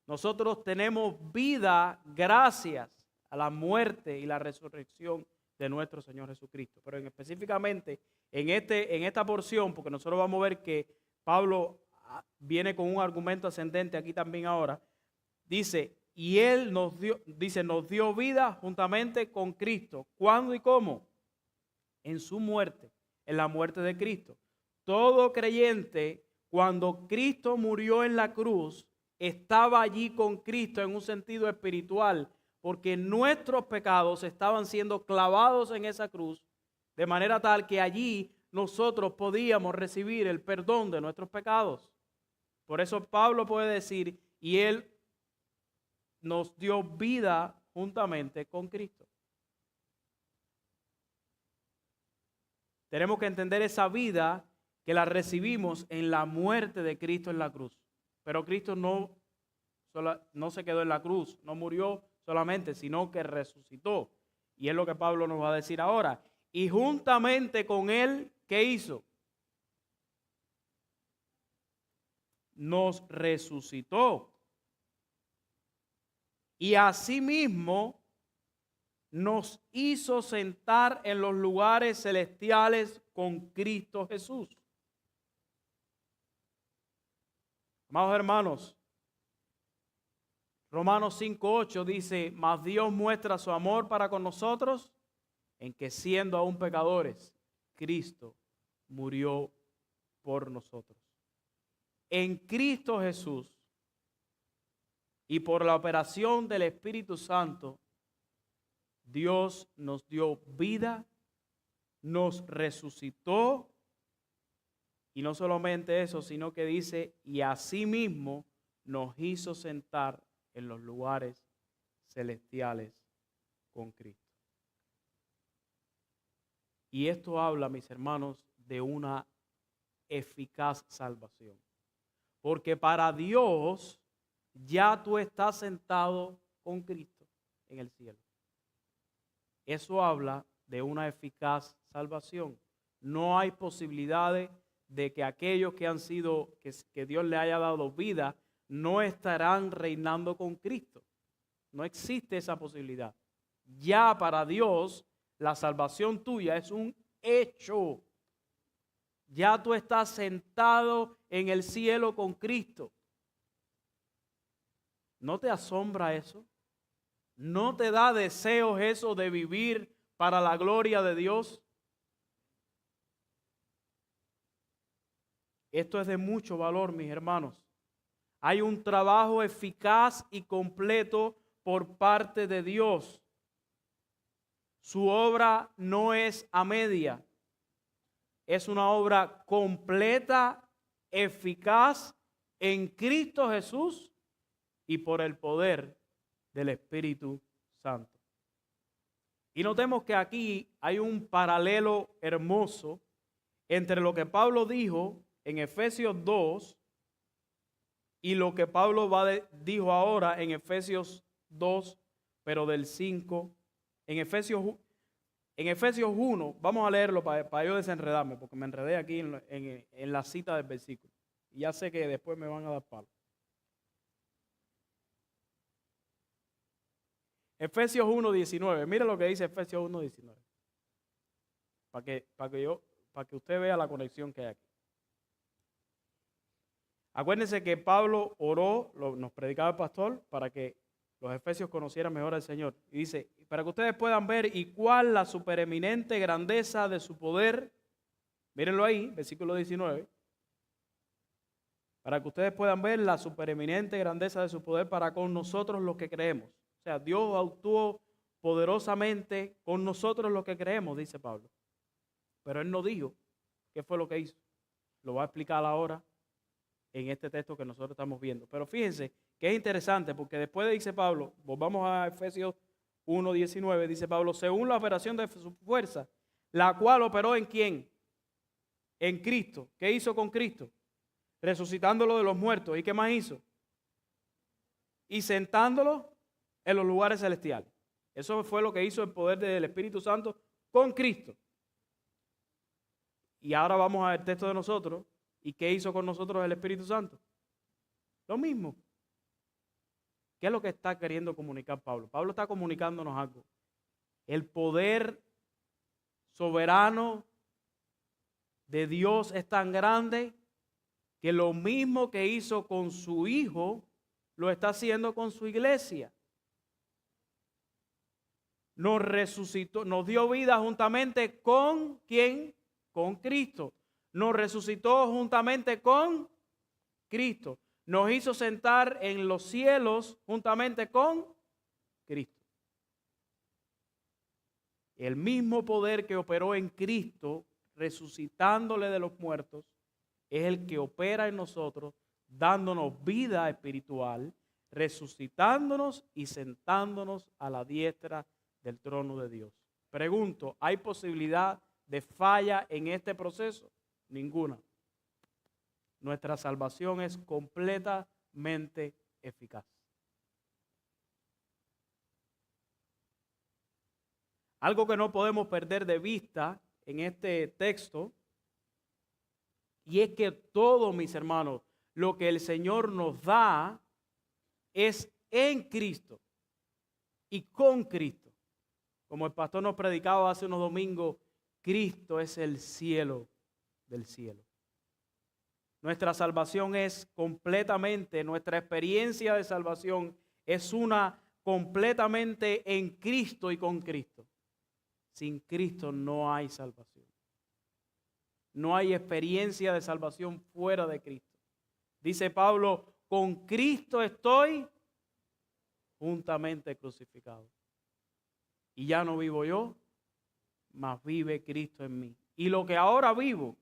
Nosotros tenemos vida gracias a la muerte y la resurrección de nuestro Señor Jesucristo. Pero específicamente en esta porción, porque nosotros vamos a ver que Pablo viene con un argumento ascendente aquí también ahora, dice, y Él nos dio vida juntamente con Cristo. ¿Cuándo y cómo? En su muerte, en la muerte de Cristo. Todo creyente, cuando Cristo murió en la cruz, estaba allí con Cristo en un sentido espiritual, porque nuestros pecados estaban siendo clavados en esa cruz, de manera tal que allí nosotros podíamos recibir el perdón de nuestros pecados. Por eso Pablo puede decir, y Él nos dio vida juntamente con Cristo. Tenemos que entender esa vida que la recibimos en la muerte de Cristo en la cruz. Pero Cristo no se quedó en la cruz, no murió solamente, sino que resucitó. Y es lo que Pablo nos va a decir ahora. Y juntamente con Él, ¿qué hizo? Nos resucitó. Y asimismo nos hizo sentar en los lugares celestiales con Cristo Jesús. Amados hermanos, Romanos 5:8 dice, mas Dios muestra su amor para con nosotros en que siendo aún pecadores, Cristo murió por nosotros. En Cristo Jesús y por la operación del Espíritu Santo, Dios nos dio vida, nos resucitó, y no solamente eso, sino que dice, y asimismo nos hizo sentar en los lugares celestiales con Cristo. Y esto habla, mis hermanos, de una eficaz salvación. Porque para Dios ya tú estás sentado con Cristo en el cielo. Eso habla de una eficaz salvación. No hay posibilidades de que aquellos que han sido, que Dios le haya dado vida, no estarán reinando con Cristo. No existe esa posibilidad. Ya para Dios, la salvación tuya es un hecho. Ya tú estás sentado en el cielo con Cristo. ¿No te asombra eso? ¿No te da deseos eso de vivir para la gloria de Dios? Esto es de mucho valor, mis hermanos. Hay un trabajo eficaz y completo por parte de Dios. Su obra no es a media. Es una obra completa, eficaz en Cristo Jesús y por el poder del Espíritu Santo. Y notemos que aquí hay un paralelo hermoso entre lo que Pablo dijo en Efesios 2 y lo que Pablo dijo ahora en Efesios 2, pero del 5, en Efesios 1, vamos a leerlo para yo desenredarme, porque me enredé aquí en la cita del versículo. Y ya sé que después me van a dar palo. Efesios 1:19, mire lo que dice Efesios 1:19. Para que usted vea la conexión que hay aquí. Acuérdense que Pablo oró, nos predicaba el pastor, para que los efesios conocieran mejor al Señor. Y dice, para que ustedes puedan ver y cuál la supereminente grandeza de su poder. Mírenlo ahí, versículo 19. Para que ustedes puedan ver la supereminente grandeza de su poder para con nosotros los que creemos. O sea, Dios actuó poderosamente con nosotros los que creemos, dice Pablo. Pero él no dijo qué fue lo que hizo. Lo va a explicar ahora en este texto que nosotros estamos viendo. Pero fíjense que es interesante porque después dice Pablo, volvamos a Efesios 1:19, dice Pablo, según la operación de su fuerza, la cual operó ¿en quién? En Cristo. ¿Qué hizo con Cristo? Resucitándolo de los muertos. ¿Y qué más hizo? Y sentándolo en los lugares celestiales. Eso fue lo que hizo el poder del Espíritu Santo con Cristo. Y ahora vamos al texto de nosotros. ¿Y qué hizo con nosotros el Espíritu Santo? Lo mismo. ¿Qué es lo que está queriendo comunicar Pablo? Pablo está comunicándonos algo. El poder soberano de Dios es tan grande que lo mismo que hizo con su Hijo, lo está haciendo con su iglesia. Nos resucitó, nos dio vida juntamente con ¿quién? Con Cristo. Nos resucitó juntamente con Cristo. Nos hizo sentar en los cielos juntamente con Cristo. El mismo poder que operó en Cristo, resucitándole de los muertos, es el que opera en nosotros, dándonos vida espiritual, resucitándonos y sentándonos a la diestra del trono de Dios. Pregunto, ¿hay posibilidad de falla en este proceso? Ninguna. Nuestra salvación es completamente eficaz. Algo que no podemos perder de vista en este texto, y es que todo, mis hermanos, lo que el Señor nos da es en Cristo y con Cristo. Como el pastor nos predicaba hace unos domingos, Cristo es el cielo del cielo. Nuestra salvación es completamente, nuestra experiencia de salvación es una completamente en Cristo y con Cristo. sin Cristo no hay salvación. No hay experiencia de salvación fuera de Cristo. Dice Pablo, con Cristo estoy juntamente crucificado. Y ya no vivo yo, mas vive Cristo en mí. Y lo que ahora vivo,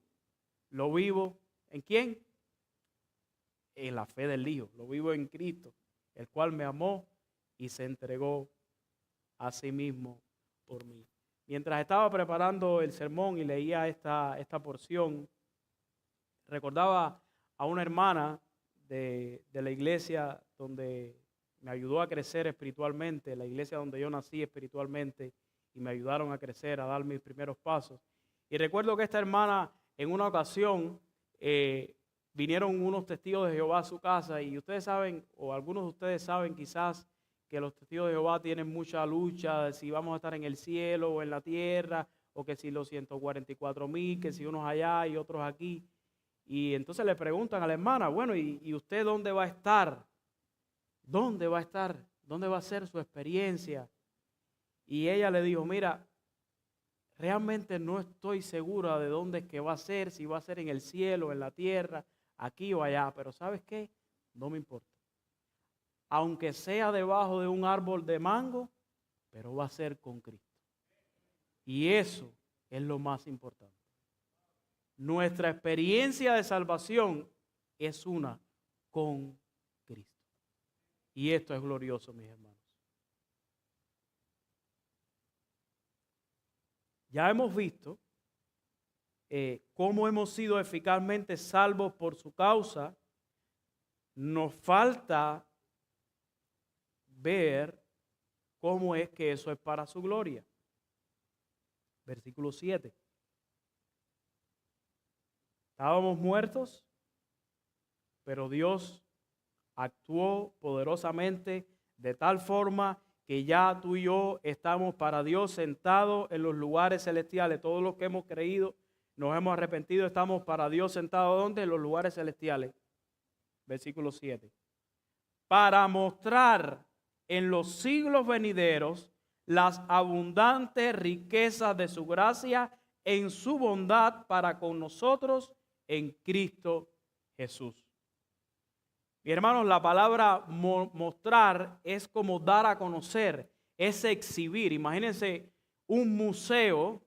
lo vivo ¿en quién? En la fe del Hijo. Lo vivo en Cristo, el cual me amó y se entregó a sí mismo por mí. Mientras estaba preparando el sermón y leía esta porción, recordaba a una hermana de la iglesia donde me ayudó a crecer espiritualmente, la iglesia donde yo nací espiritualmente y me ayudaron a crecer, a dar mis primeros pasos. Y recuerdo que esta hermana en una ocasión vinieron unos testigos de Jehová a su casa y ustedes saben, o algunos de ustedes saben quizás, que los testigos de Jehová tienen mucha lucha de si vamos a estar en el cielo o en la tierra, o que si los 144,000, que si unos allá y otros aquí. Y entonces le preguntan a la hermana, bueno, ¿y usted dónde va a estar? ¿Dónde va a estar? ¿Dónde va a ser su experiencia? Y ella le dijo, mira, realmente no estoy segura de dónde es que va a ser, si va a ser en el cielo, en la tierra, aquí o allá, pero ¿sabes qué? No me importa. Aunque sea debajo de un árbol de mango, pero va a ser con Cristo. Y eso es lo más importante. Nuestra experiencia de salvación es una con Cristo. Y esto es glorioso, mis hermanos. Ya hemos visto cómo hemos sido eficazmente salvos por su causa. Nos falta ver cómo es que eso es para su gloria. Versículo 7. Estábamos muertos, pero Dios actuó poderosamente de tal forma que ya tú y yo estamos para Dios sentados en los lugares celestiales. Todos los que hemos creído, nos hemos arrepentido, estamos para Dios sentados ¿dónde? En los lugares celestiales. Versículo 7. Para mostrar en los siglos venideros las abundantes riquezas de su gracia en su bondad para con nosotros en Cristo Jesús. Mi hermanos, la palabra mostrar es como dar a conocer, es exhibir. Imagínense un museo,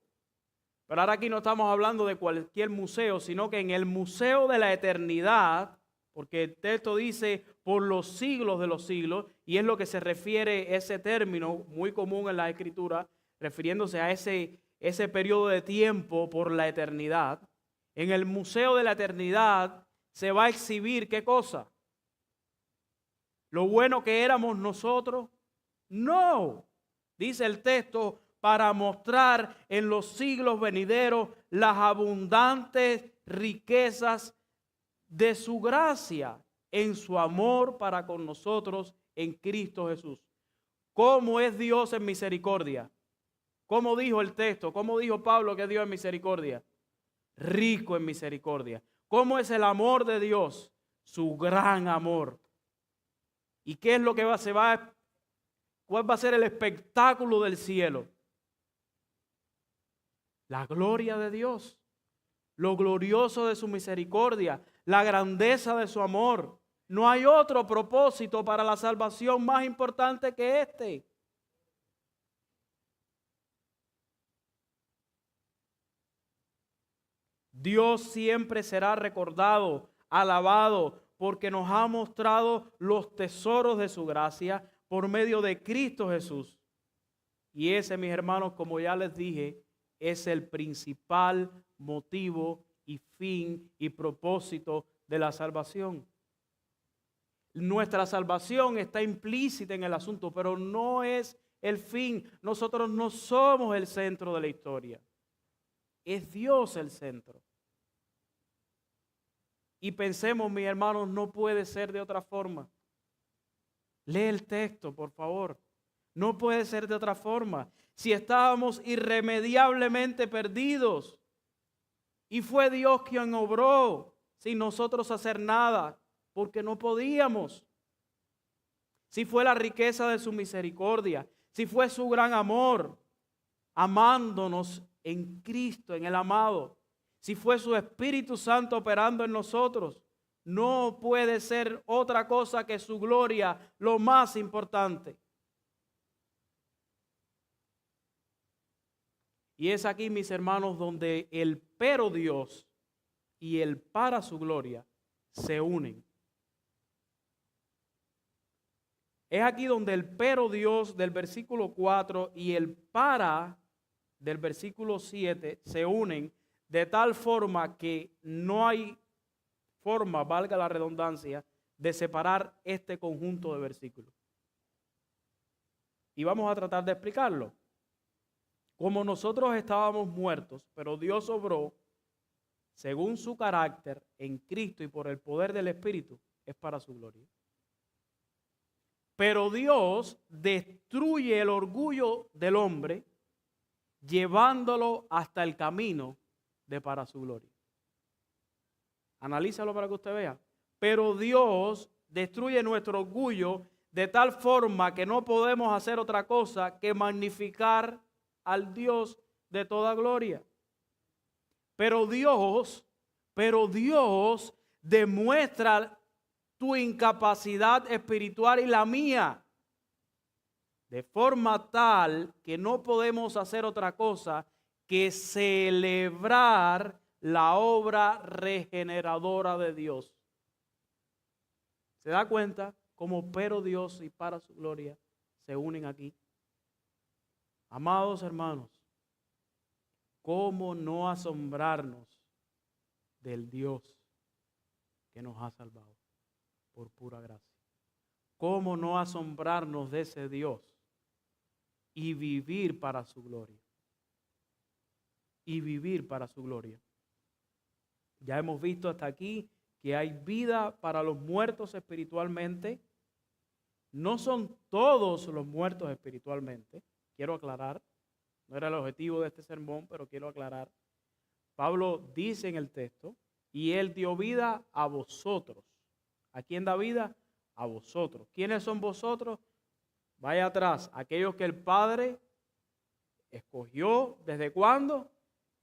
pero ahora aquí no estamos hablando de cualquier museo, sino que en el museo de la eternidad, porque el texto dice por los siglos de los siglos, y es lo que se refiere ese término muy común en la Escritura, refiriéndose a ese periodo de tiempo por la eternidad. En el museo de la eternidad se va a exhibir ¿qué cosa? ¿Lo bueno que éramos nosotros? No, dice el texto, para mostrar en los siglos venideros las abundantes riquezas de su gracia en su amor para con nosotros en Cristo Jesús. ¿Cómo es Dios en misericordia? ¿Cómo dijo el texto? ¿Cómo dijo Pablo que Dios es misericordia? Rico en misericordia. ¿Cómo es el amor de Dios? Su gran amor. ¿Y qué es lo que cuál va a ser el espectáculo del cielo? La gloria de Dios, lo glorioso de su misericordia, la grandeza de su amor. No hay otro propósito para la salvación más importante que este. Dios siempre será recordado, alabado, porque nos ha mostrado los tesoros de su gracia por medio de Cristo Jesús. Y ese, mis hermanos, como ya les dije, es el principal motivo y fin y propósito de la salvación. Nuestra salvación está implícita en el asunto, pero no es el fin. Nosotros no somos el centro de la historia. Es Dios el centro. Y pensemos, mis hermanos, no puede ser de otra forma. Lee el texto, por favor. No puede ser de otra forma. Si estábamos irremediablemente perdidos y fue Dios quien obró sin nosotros hacer nada, porque no podíamos. Si fue la riqueza de su misericordia, si fue su gran amor, amándonos en Cristo, en el amado. Si fue su Espíritu Santo operando en nosotros, no puede ser otra cosa que su gloria lo más importante. Y es aquí, mis hermanos, donde el pero Dios y el para su gloria se unen. Es aquí donde el pero Dios del versículo 4 y el para del versículo 7 se unen de tal forma que no hay forma, valga la redundancia, de separar este conjunto de versículos. Y vamos a tratar de explicarlo. Como nosotros estábamos muertos, pero Dios obró según su carácter en Cristo y por el poder del Espíritu, es para su gloria. Pero Dios destruye el orgullo del hombre, llevándolo hasta el camino de para su gloria. Analízalo para que usted vea. Pero Dios destruye nuestro orgullo de tal forma que no podemos hacer otra cosa que magnificar al Dios de toda gloria. Pero Dios demuestra tu incapacidad espiritual y la mía, de forma tal que no podemos hacer otra cosa que celebrar la obra regeneradora de Dios. ¿Se da cuenta cómo pero Dios y para su gloria se unen aquí? Amados hermanos, ¿cómo no asombrarnos del Dios que nos ha salvado por pura gracia? ¿Cómo no asombrarnos de ese Dios y vivir para su gloria? Y vivir para su gloria. Ya hemos visto hasta aquí que hay vida para los muertos espiritualmente. No son todos los muertos espiritualmente. Quiero aclarar, no era el objetivo de este sermón, pero quiero aclarar. Pablo dice en el texto, y él dio vida a vosotros. ¿A quién da vida? A vosotros. ¿Quiénes son vosotros? Vaya atrás, aquellos que el Padre escogió, ¿desde cuándo?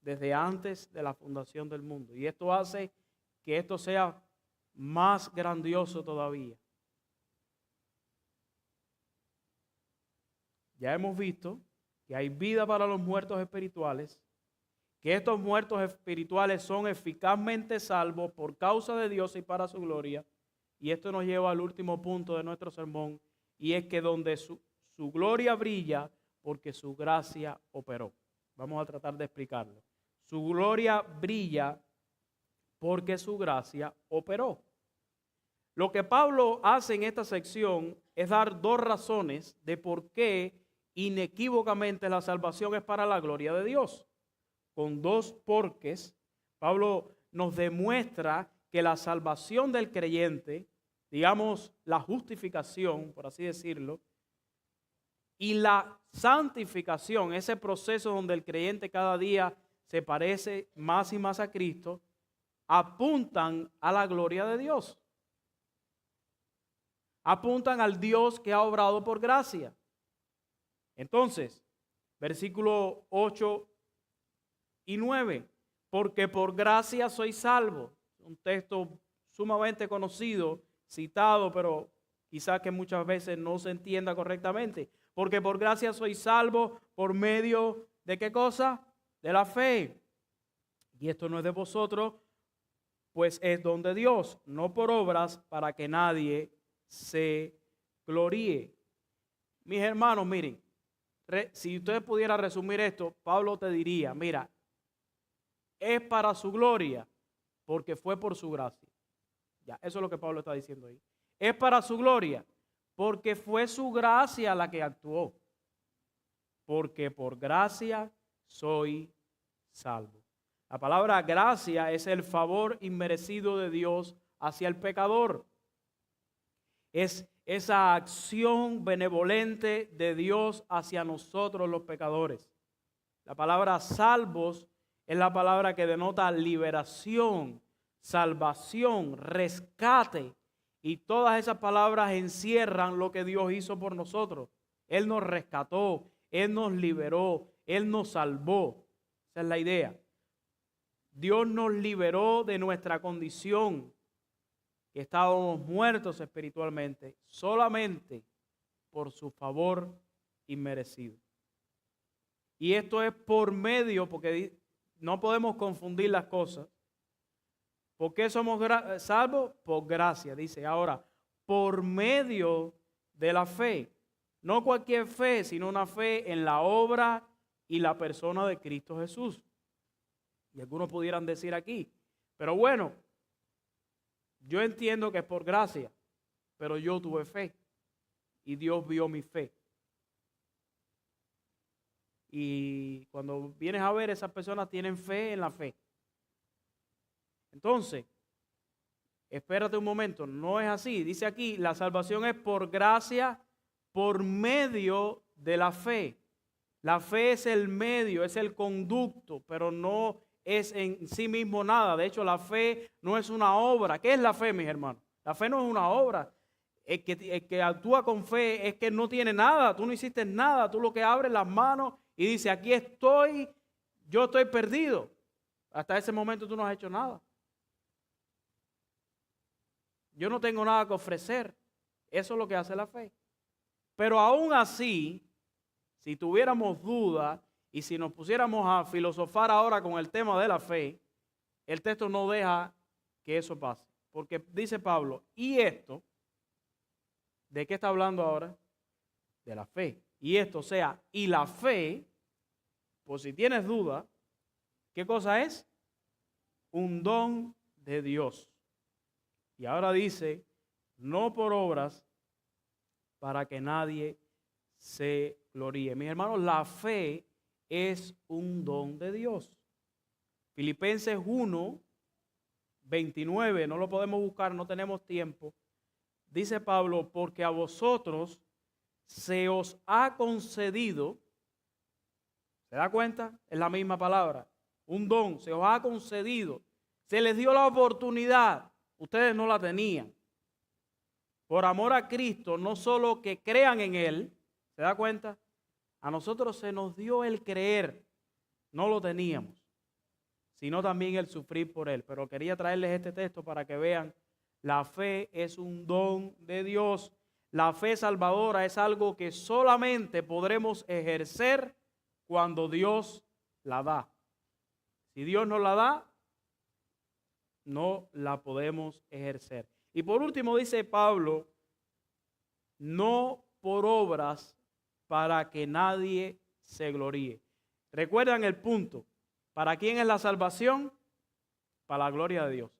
Desde antes de la fundación del mundo. Y esto hace que esto sea más grandioso todavía. Ya hemos visto que hay vida para los muertos espirituales, que estos muertos espirituales son eficazmente salvos por causa de Dios y para su gloria. Y esto nos lleva al último punto de nuestro sermón, y es que donde su gloria brilla, porque su gracia operó. Vamos a tratar de explicarlo. Su gloria brilla porque su gracia operó. Lo que Pablo hace en esta sección es dar dos razones de por qué inequívocamente la salvación es para la gloria de Dios. Con dos porqués, Pablo nos demuestra que la salvación del creyente, digamos la justificación, por así decirlo, y la santificación, ese proceso donde el creyente cada día se parece más y más a Cristo, apuntan a la gloria de Dios. Apuntan al Dios que ha obrado por gracia. Entonces, versículo 8 y 9, porque por gracia soy salvo. Un texto sumamente conocido, citado, pero quizás que muchas veces no se entienda correctamente. Porque por gracia soy salvo por medio de ¿qué cosa? De la fe. Y esto no es de vosotros, pues es don de Dios, no por obras para que nadie se gloríe. Mis hermanos, miren, si usted pudiera resumir esto, Pablo te diría, mira, es para su gloria, porque fue por su gracia. Ya, eso es lo que Pablo está diciendo ahí. Es para su gloria, porque fue su gracia la que actuó. Porque por gracia soy salvo. La palabra gracia es el favor inmerecido de Dios hacia el pecador. Es esa acción benevolente de Dios hacia nosotros los pecadores. La palabra salvos es la palabra que denota liberación, salvación, rescate. Y todas esas palabras encierran lo que Dios hizo por nosotros. Él nos rescató, Él nos liberó, Él nos salvó. Esa es la idea. Dios nos liberó de nuestra condición, que estábamos muertos espiritualmente, solamente por su favor inmerecido. Y esto es por medio, porque no podemos confundir las cosas. ¿Por qué somos salvos? Por gracia, dice. Ahora, por medio de la fe. No cualquier fe, sino una fe en la obra y la persona de Cristo Jesús. Y algunos pudieran decir aquí, pero bueno, yo entiendo que es por gracia, pero yo tuve fe y Dios vio mi fe. Y cuando vienes a ver, esas personas tienen fe en la fe. Entonces, espérate un momento, no es así. Dice aquí, la salvación es por gracia, por medio de la fe. La fe es el medio, es el conducto, pero no es en sí mismo nada. De hecho, la fe no es una obra. ¿Qué es la fe, mis hermanos? La fe no es una obra. El que actúa con fe es que no tiene nada. Tú no hiciste nada. Tú lo que abres las manos y dices, aquí estoy, yo estoy perdido. Hasta ese momento tú no has hecho nada. Yo no tengo nada que ofrecer. Eso es lo que hace la fe. Pero aún así, si tuviéramos duda y si nos pusiéramos a filosofar ahora con el tema de la fe, el texto no deja que eso pase. Porque dice Pablo, y esto, ¿de qué está hablando ahora? De la fe. Y esto, o sea, y la fe, por si tienes duda, ¿qué cosa es? Un don de Dios. Y ahora dice, no por obras, para que nadie se gloríe. Mis hermanos, la fe es un don de Dios. Filipenses 1, 29, no lo podemos buscar, no tenemos tiempo. Dice Pablo, porque a vosotros se os ha concedido, ¿se da cuenta? Es la misma palabra, un don, se os ha concedido, se les dio la oportunidad, ustedes no la tenían. Por amor a Cristo, no solo que crean en Él, ¿se da cuenta? A nosotros se nos dio el creer, no lo teníamos, sino también el sufrir por Él. Pero quería traerles este texto para que vean, la fe es un don de Dios. La fe salvadora es algo que solamente podremos ejercer cuando Dios la da. Si Dios nos la da, no la podemos ejercer. Y por último dice Pablo, no por obras para que nadie se gloríe. ¿Recuerdan el punto? ¿Para quién es la salvación? Para la gloria de Dios.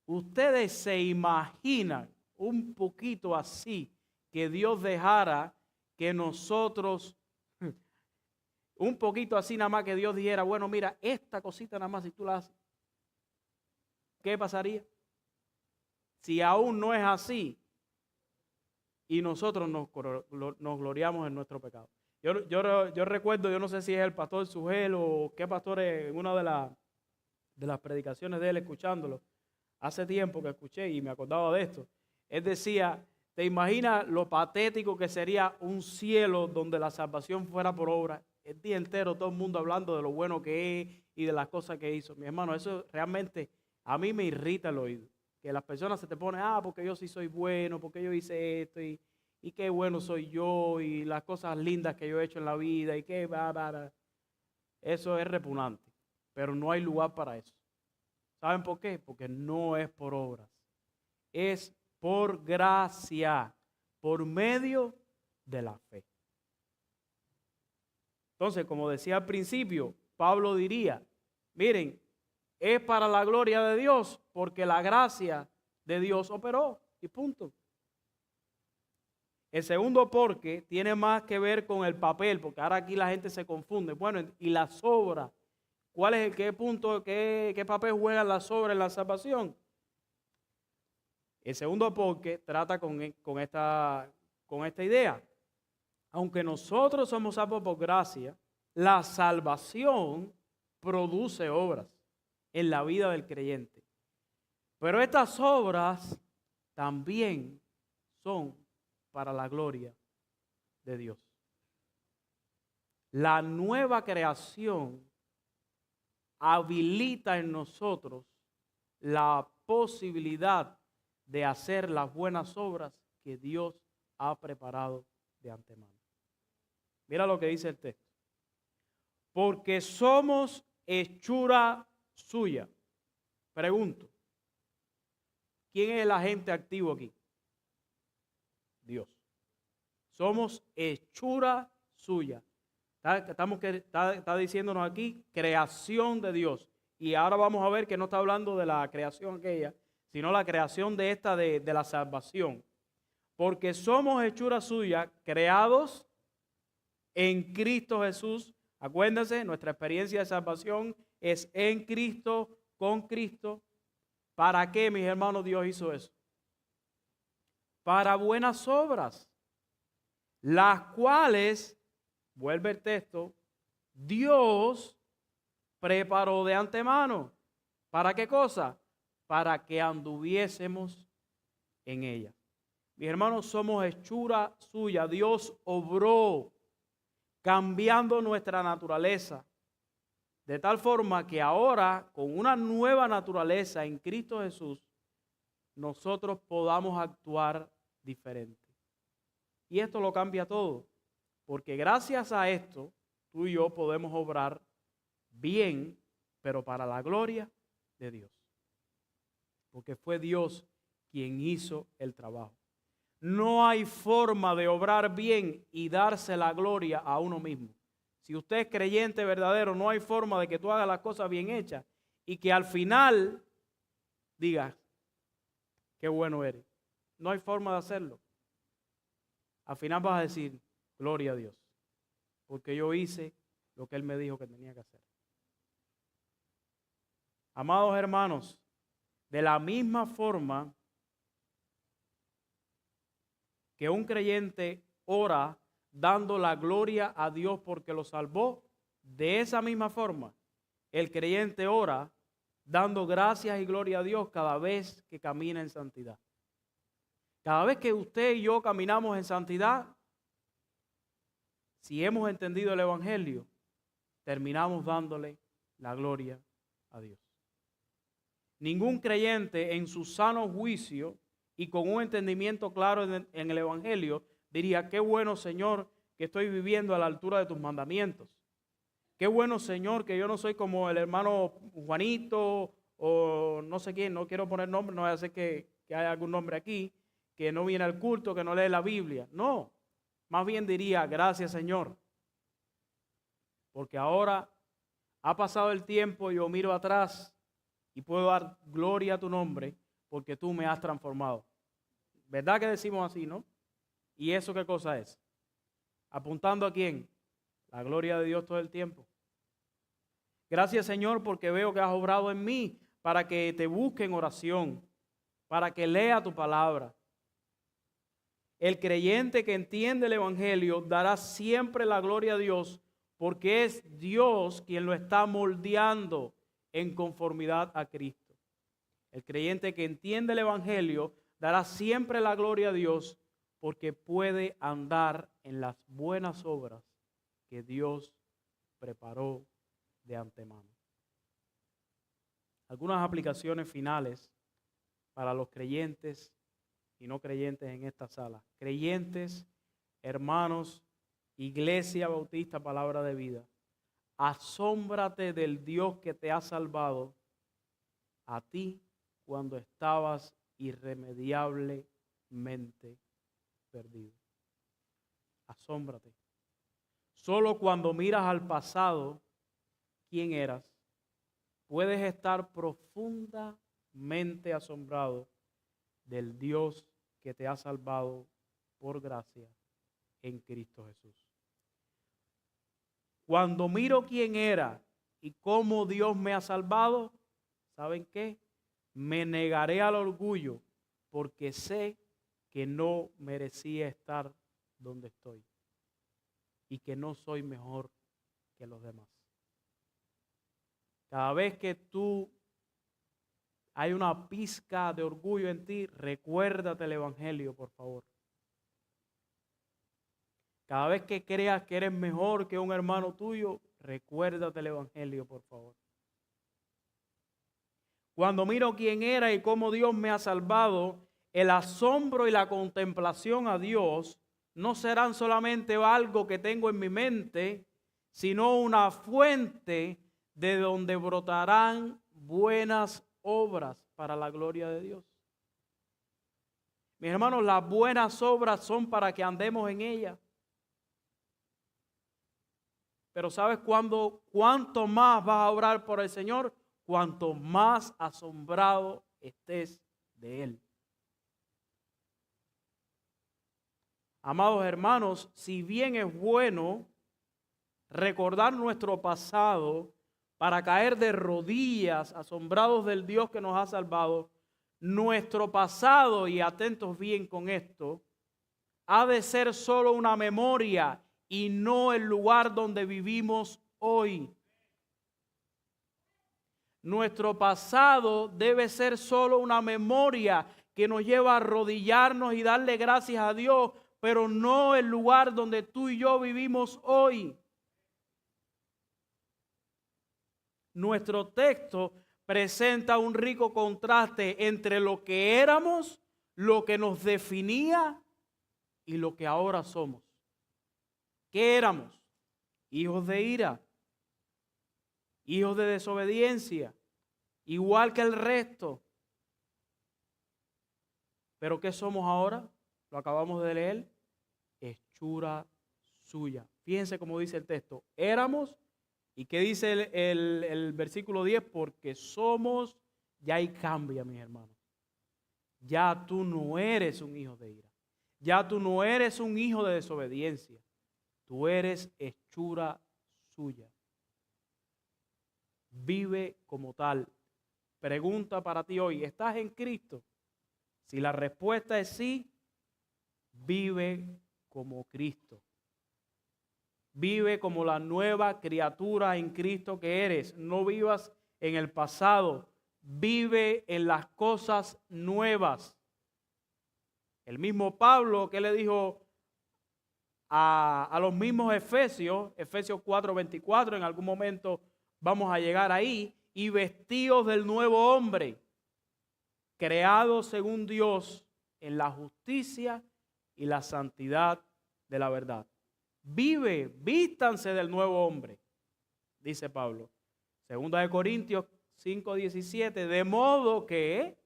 Ustedes se imaginan un poquito así que Dios dejara que nosotros, un poquito así nada más que Dios dijera, bueno, mira, esta cosita nada más si tú la haces, ¿qué pasaría? Si aún no es así y nosotros nos gloriamos en nuestro pecado. Yo recuerdo, yo no sé si es el pastor Sugel o qué pastor es, en una de las predicaciones de él, escuchándolo, hace tiempo que escuché y me acordaba de esto. Él decía, ¿te imaginas lo patético que sería un cielo donde la salvación fuera por obra? El día entero todo el mundo hablando de lo bueno que es y de las cosas que hizo. Mi hermano, eso realmente a mí me irrita el oído. Que las personas se te ponen, porque yo sí soy bueno, porque yo hice esto y qué bueno soy yo y las cosas lindas que yo he hecho en la vida y qué Eso es repugnante, pero no hay lugar para eso. ¿Saben por qué? Porque no es por obras, es por gracia, por medio de la fe. Entonces, como decía al principio, Pablo diría, miren, es para la gloria de Dios, porque la gracia de Dios operó, y punto. El segundo porque tiene más que ver con el papel, porque ahora aquí la gente se confunde. Bueno, y las obras, ¿cuál es qué punto, qué papel juegan las obras en la salvación? El segundo porque trata con esta idea. Aunque nosotros somos salvos por gracia, la salvación produce obras en la vida del creyente. Pero estas obras también son para la gloria de Dios. La nueva creación habilita en nosotros la posibilidad de hacer las buenas obras que Dios ha preparado de antemano. Mira lo que dice el texto. Porque somos hechura suya. Pregunto, ¿quién es el agente activo aquí? Dios. Somos hechura suya. Está diciéndonos aquí creación de Dios. Y ahora vamos a ver que no está hablando de la creación aquella, sino la creación de esta de la salvación. Porque somos hechura suya, creados en Cristo Jesús. Acuérdense, nuestra experiencia de salvación es en Cristo, con Cristo. ¿Para qué, mis hermanos, Dios hizo eso? Para buenas obras, las cuales, vuelve el texto, Dios preparó de antemano. ¿Para qué cosa? Para que anduviésemos en ella. Mis hermanos, somos hechura suya. Dios obró cambiando nuestra naturaleza, de tal forma que ahora, con una nueva naturaleza en Cristo Jesús, nosotros podamos actuar diferente. Y esto lo cambia todo, porque gracias a esto, tú y yo podemos obrar bien, pero para la gloria de Dios. Porque fue Dios quien hizo el trabajo. No hay forma de obrar bien y darse la gloria a uno mismo. Si usted es creyente verdadero, no hay forma de que tú hagas las cosas bien hechas y que al final digas, qué bueno eres. No hay forma de hacerlo. Al final vas a decir, gloria a Dios, porque yo hice lo que Él me dijo que tenía que hacer. Amados hermanos, de la misma forma que un creyente ora dando la gloria a Dios porque lo salvó, de esa misma forma el creyente ora dando gracias y gloria a Dios cada vez que camina en santidad. Cada vez que usted y yo caminamos en santidad, si hemos entendido el Evangelio, terminamos dándole la gloria a Dios. Ningún creyente en su sano juicio y con un entendimiento claro en el Evangelio diría, qué bueno, Señor, que estoy viviendo a la altura de tus mandamientos. Qué bueno, Señor, que yo no soy como el hermano Juanito o no sé quién, no quiero poner nombre, no voy a hacer que haya algún nombre aquí, que no viene al culto, que no lee la Biblia. No, más bien diría, gracias, Señor, porque ahora ha pasado el tiempo y yo miro atrás y puedo dar gloria a tu nombre porque tú me has transformado. ¿Verdad que decimos así, no? ¿Y eso qué cosa es? ¿Apuntando a quién? La gloria de Dios todo el tiempo. Gracias, Señor, porque veo que has obrado en mí para que te busque en oración, para que lea tu palabra. El creyente que entiende el Evangelio dará siempre la gloria a Dios porque es Dios quien lo está moldeando en conformidad a Cristo. El creyente que entiende el Evangelio dará siempre la gloria a Dios porque puede andar en las buenas obras que Dios preparó de antemano. Algunas aplicaciones finales para los creyentes y no creyentes en esta sala. Creyentes, hermanos, Iglesia Bautista Palabra de Vida. Asómbrate del Dios que te ha salvado a ti cuando estabas irremediablemente perdido. Asómbrate. Solo cuando miras al pasado, quién eras, puedes estar profundamente asombrado del Dios que te ha salvado por gracia en Cristo Jesús. Cuando miro quién era y cómo Dios me ha salvado, ¿saben qué? Me negaré al orgullo porque sé que no merecía estar donde estoy y que no soy mejor que los demás. Cada vez que hay una pizca de orgullo en ti, recuérdate el Evangelio, por favor. Cada vez que creas que eres mejor que un hermano tuyo, recuérdate el Evangelio, por favor. Cuando miro quién era y cómo Dios me ha salvado, el asombro y la contemplación a Dios no serán solamente algo que tengo en mi mente, sino una fuente de donde brotarán buenas obras para la gloria de Dios. Mis hermanos, las buenas obras son para que andemos en ellas. Pero ¿sabes cuánto más vas a obrar por el Señor? Cuanto más asombrado estés de Él. Amados hermanos, si bien es bueno recordar nuestro pasado para caer de rodillas asombrados del Dios que nos ha salvado, nuestro pasado, y atentos bien con esto, ha de ser solo una memoria y no el lugar donde vivimos hoy. Nuestro pasado debe ser solo una memoria que nos lleva a arrodillarnos y darle gracias a Dios, pero no el lugar donde tú y yo vivimos hoy. Nuestro texto presenta un rico contraste entre lo que éramos, lo que nos definía y lo que ahora somos. ¿Qué éramos? Hijos de ira, hijos de desobediencia, igual que el resto. ¿Pero qué somos ahora? Lo acabamos de leer. Hechura suya. Fíjense cómo dice el texto. Éramos, ¿y qué dice el versículo 10? Porque somos, ya hay cambio, mis hermanos. Ya tú no eres un hijo de ira. Ya tú no eres un hijo de desobediencia. Tú eres hechura suya. Vive como tal. Pregunta para ti hoy, ¿estás en Cristo? Si la respuesta es sí, vive como Cristo. Vive como la nueva criatura en Cristo que eres. No vivas en el pasado. Vive en las cosas nuevas. El mismo Pablo que le dijo a los mismos Efesios 4:24, en algún momento vamos a llegar ahí, y vestidos del nuevo hombre, creados según Dios en la justicia y la santidad de la verdad. Vístanse del nuevo hombre, dice Pablo. Segunda de Corintios 5:17, de modo que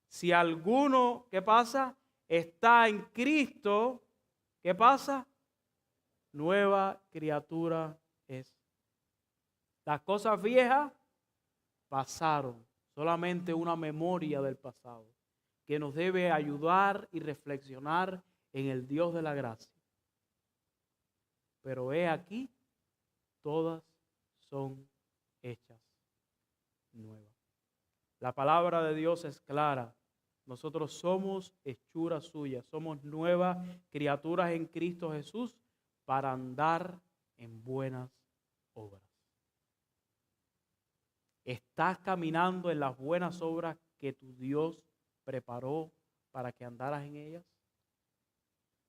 si alguno, ¿qué pasa? Está en Cristo, ¿qué pasa? Nueva criatura es. Las cosas viejas pasaron, solamente una memoria del pasado que nos debe ayudar y reflexionar en el Dios de la gracia. Pero he aquí, todas son hechas nuevas. La palabra de Dios es clara. Nosotros somos hechura suya, somos nuevas criaturas en Cristo Jesús para andar en buenas obras. ¿Estás caminando en las buenas obras que tu Dios preparó para que andaras en ellas?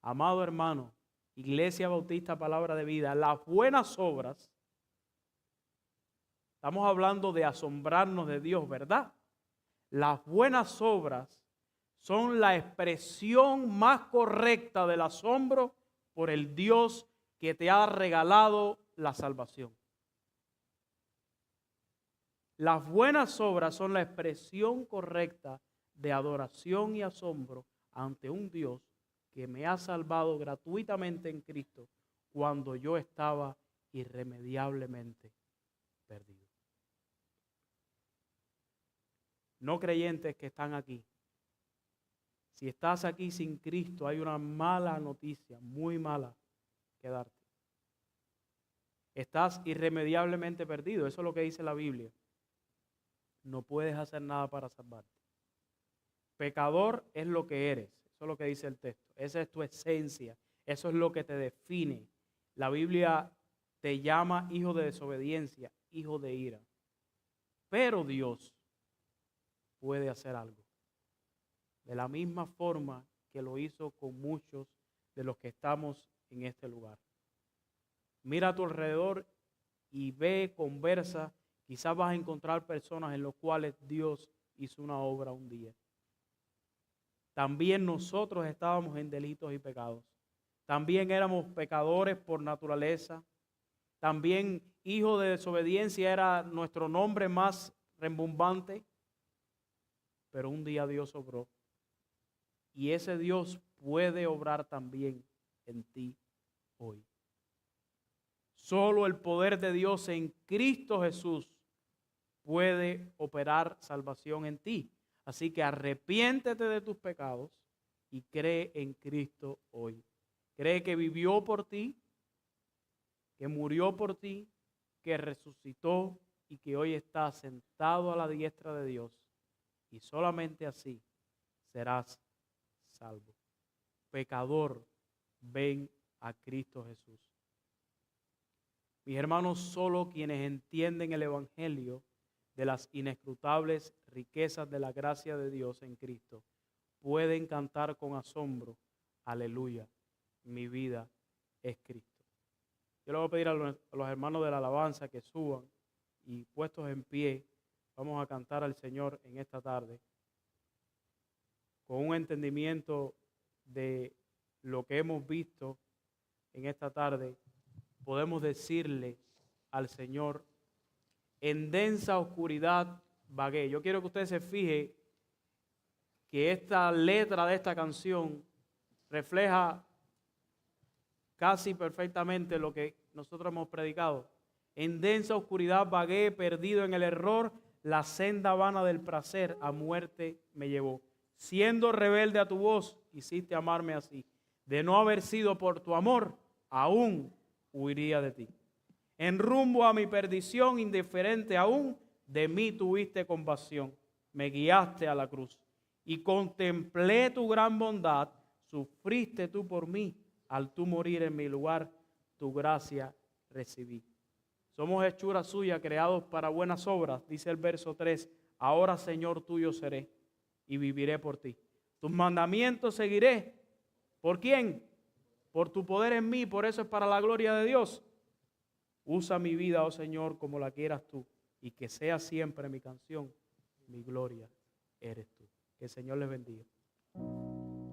Amado hermano, Iglesia Bautista Palabra de Vida, las buenas obras, estamos hablando de asombrarnos de Dios, ¿verdad? Las buenas obras son la expresión más correcta del asombro por el Dios que te ha regalado la salvación. Las buenas obras son la expresión correcta de adoración y asombro ante un Dios que me ha salvado gratuitamente en Cristo cuando yo estaba irremediablemente perdido. No creyentes que están aquí. Si estás aquí sin Cristo, hay una mala noticia, muy mala, que darte. Estás irremediablemente perdido, eso es lo que dice la Biblia. No puedes hacer nada para salvarte. Pecador es lo que eres, eso es lo que dice el texto. Esa es tu esencia, eso es lo que te define. La Biblia te llama hijo de desobediencia, hijo de ira. Pero Dios puede hacer algo. De la misma forma que lo hizo con muchos de los que estamos en este lugar. Mira a tu alrededor y ve, conversa. Quizás vas a encontrar personas en las cuales Dios hizo una obra un día. También nosotros estábamos en delitos y pecados. También éramos pecadores por naturaleza. También hijo de desobediencia era nuestro nombre más rembumbante. Pero un día Dios obró. Y ese Dios puede obrar también en ti hoy. Solo el poder de Dios en Cristo Jesús puede operar salvación en ti. Así que arrepiéntete de tus pecados y cree en Cristo hoy. Cree que vivió por ti, que murió por ti, que resucitó y que hoy está sentado a la diestra de Dios. Y solamente así serás salvo. Pecador, ven a Cristo Jesús. Mis hermanos, solo quienes entienden el Evangelio de las inescrutables riquezas de la gracia de Dios en Cristo pueden cantar con asombro: aleluya, mi vida es Cristo. Yo le voy a pedir a los hermanos de la alabanza que suban y, puestos en pie, vamos a cantar al Señor en esta tarde con un entendimiento de lo que hemos visto en esta tarde. Podemos decirle al Señor: en densa oscuridad vagué. Yo quiero que usted se fije que esta letra de esta canción refleja casi perfectamente lo que nosotros hemos predicado. En densa oscuridad vagué, perdido en el error, la senda vana del placer a muerte me llevó. Siendo rebelde a tu voz, hiciste amarme así. De no haber sido por tu amor, aún huiría de ti. En rumbo a mi perdición, indiferente aún, de mí tuviste compasión. Me guiaste a la cruz y contemplé tu gran bondad. Sufriste tú por mí, al tú morir en mi lugar, tu gracia recibí. Somos hechura suya, creados para buenas obras, dice el verso 3. Ahora, Señor, tuyo seré y viviré por ti. Tus mandamientos seguiré. ¿Por quién? Por tu poder en mí, por eso es para la gloria de Dios. Usa mi vida, oh Señor, como la quieras tú, y que sea siempre mi canción, mi gloria eres tú. Que el Señor les bendiga.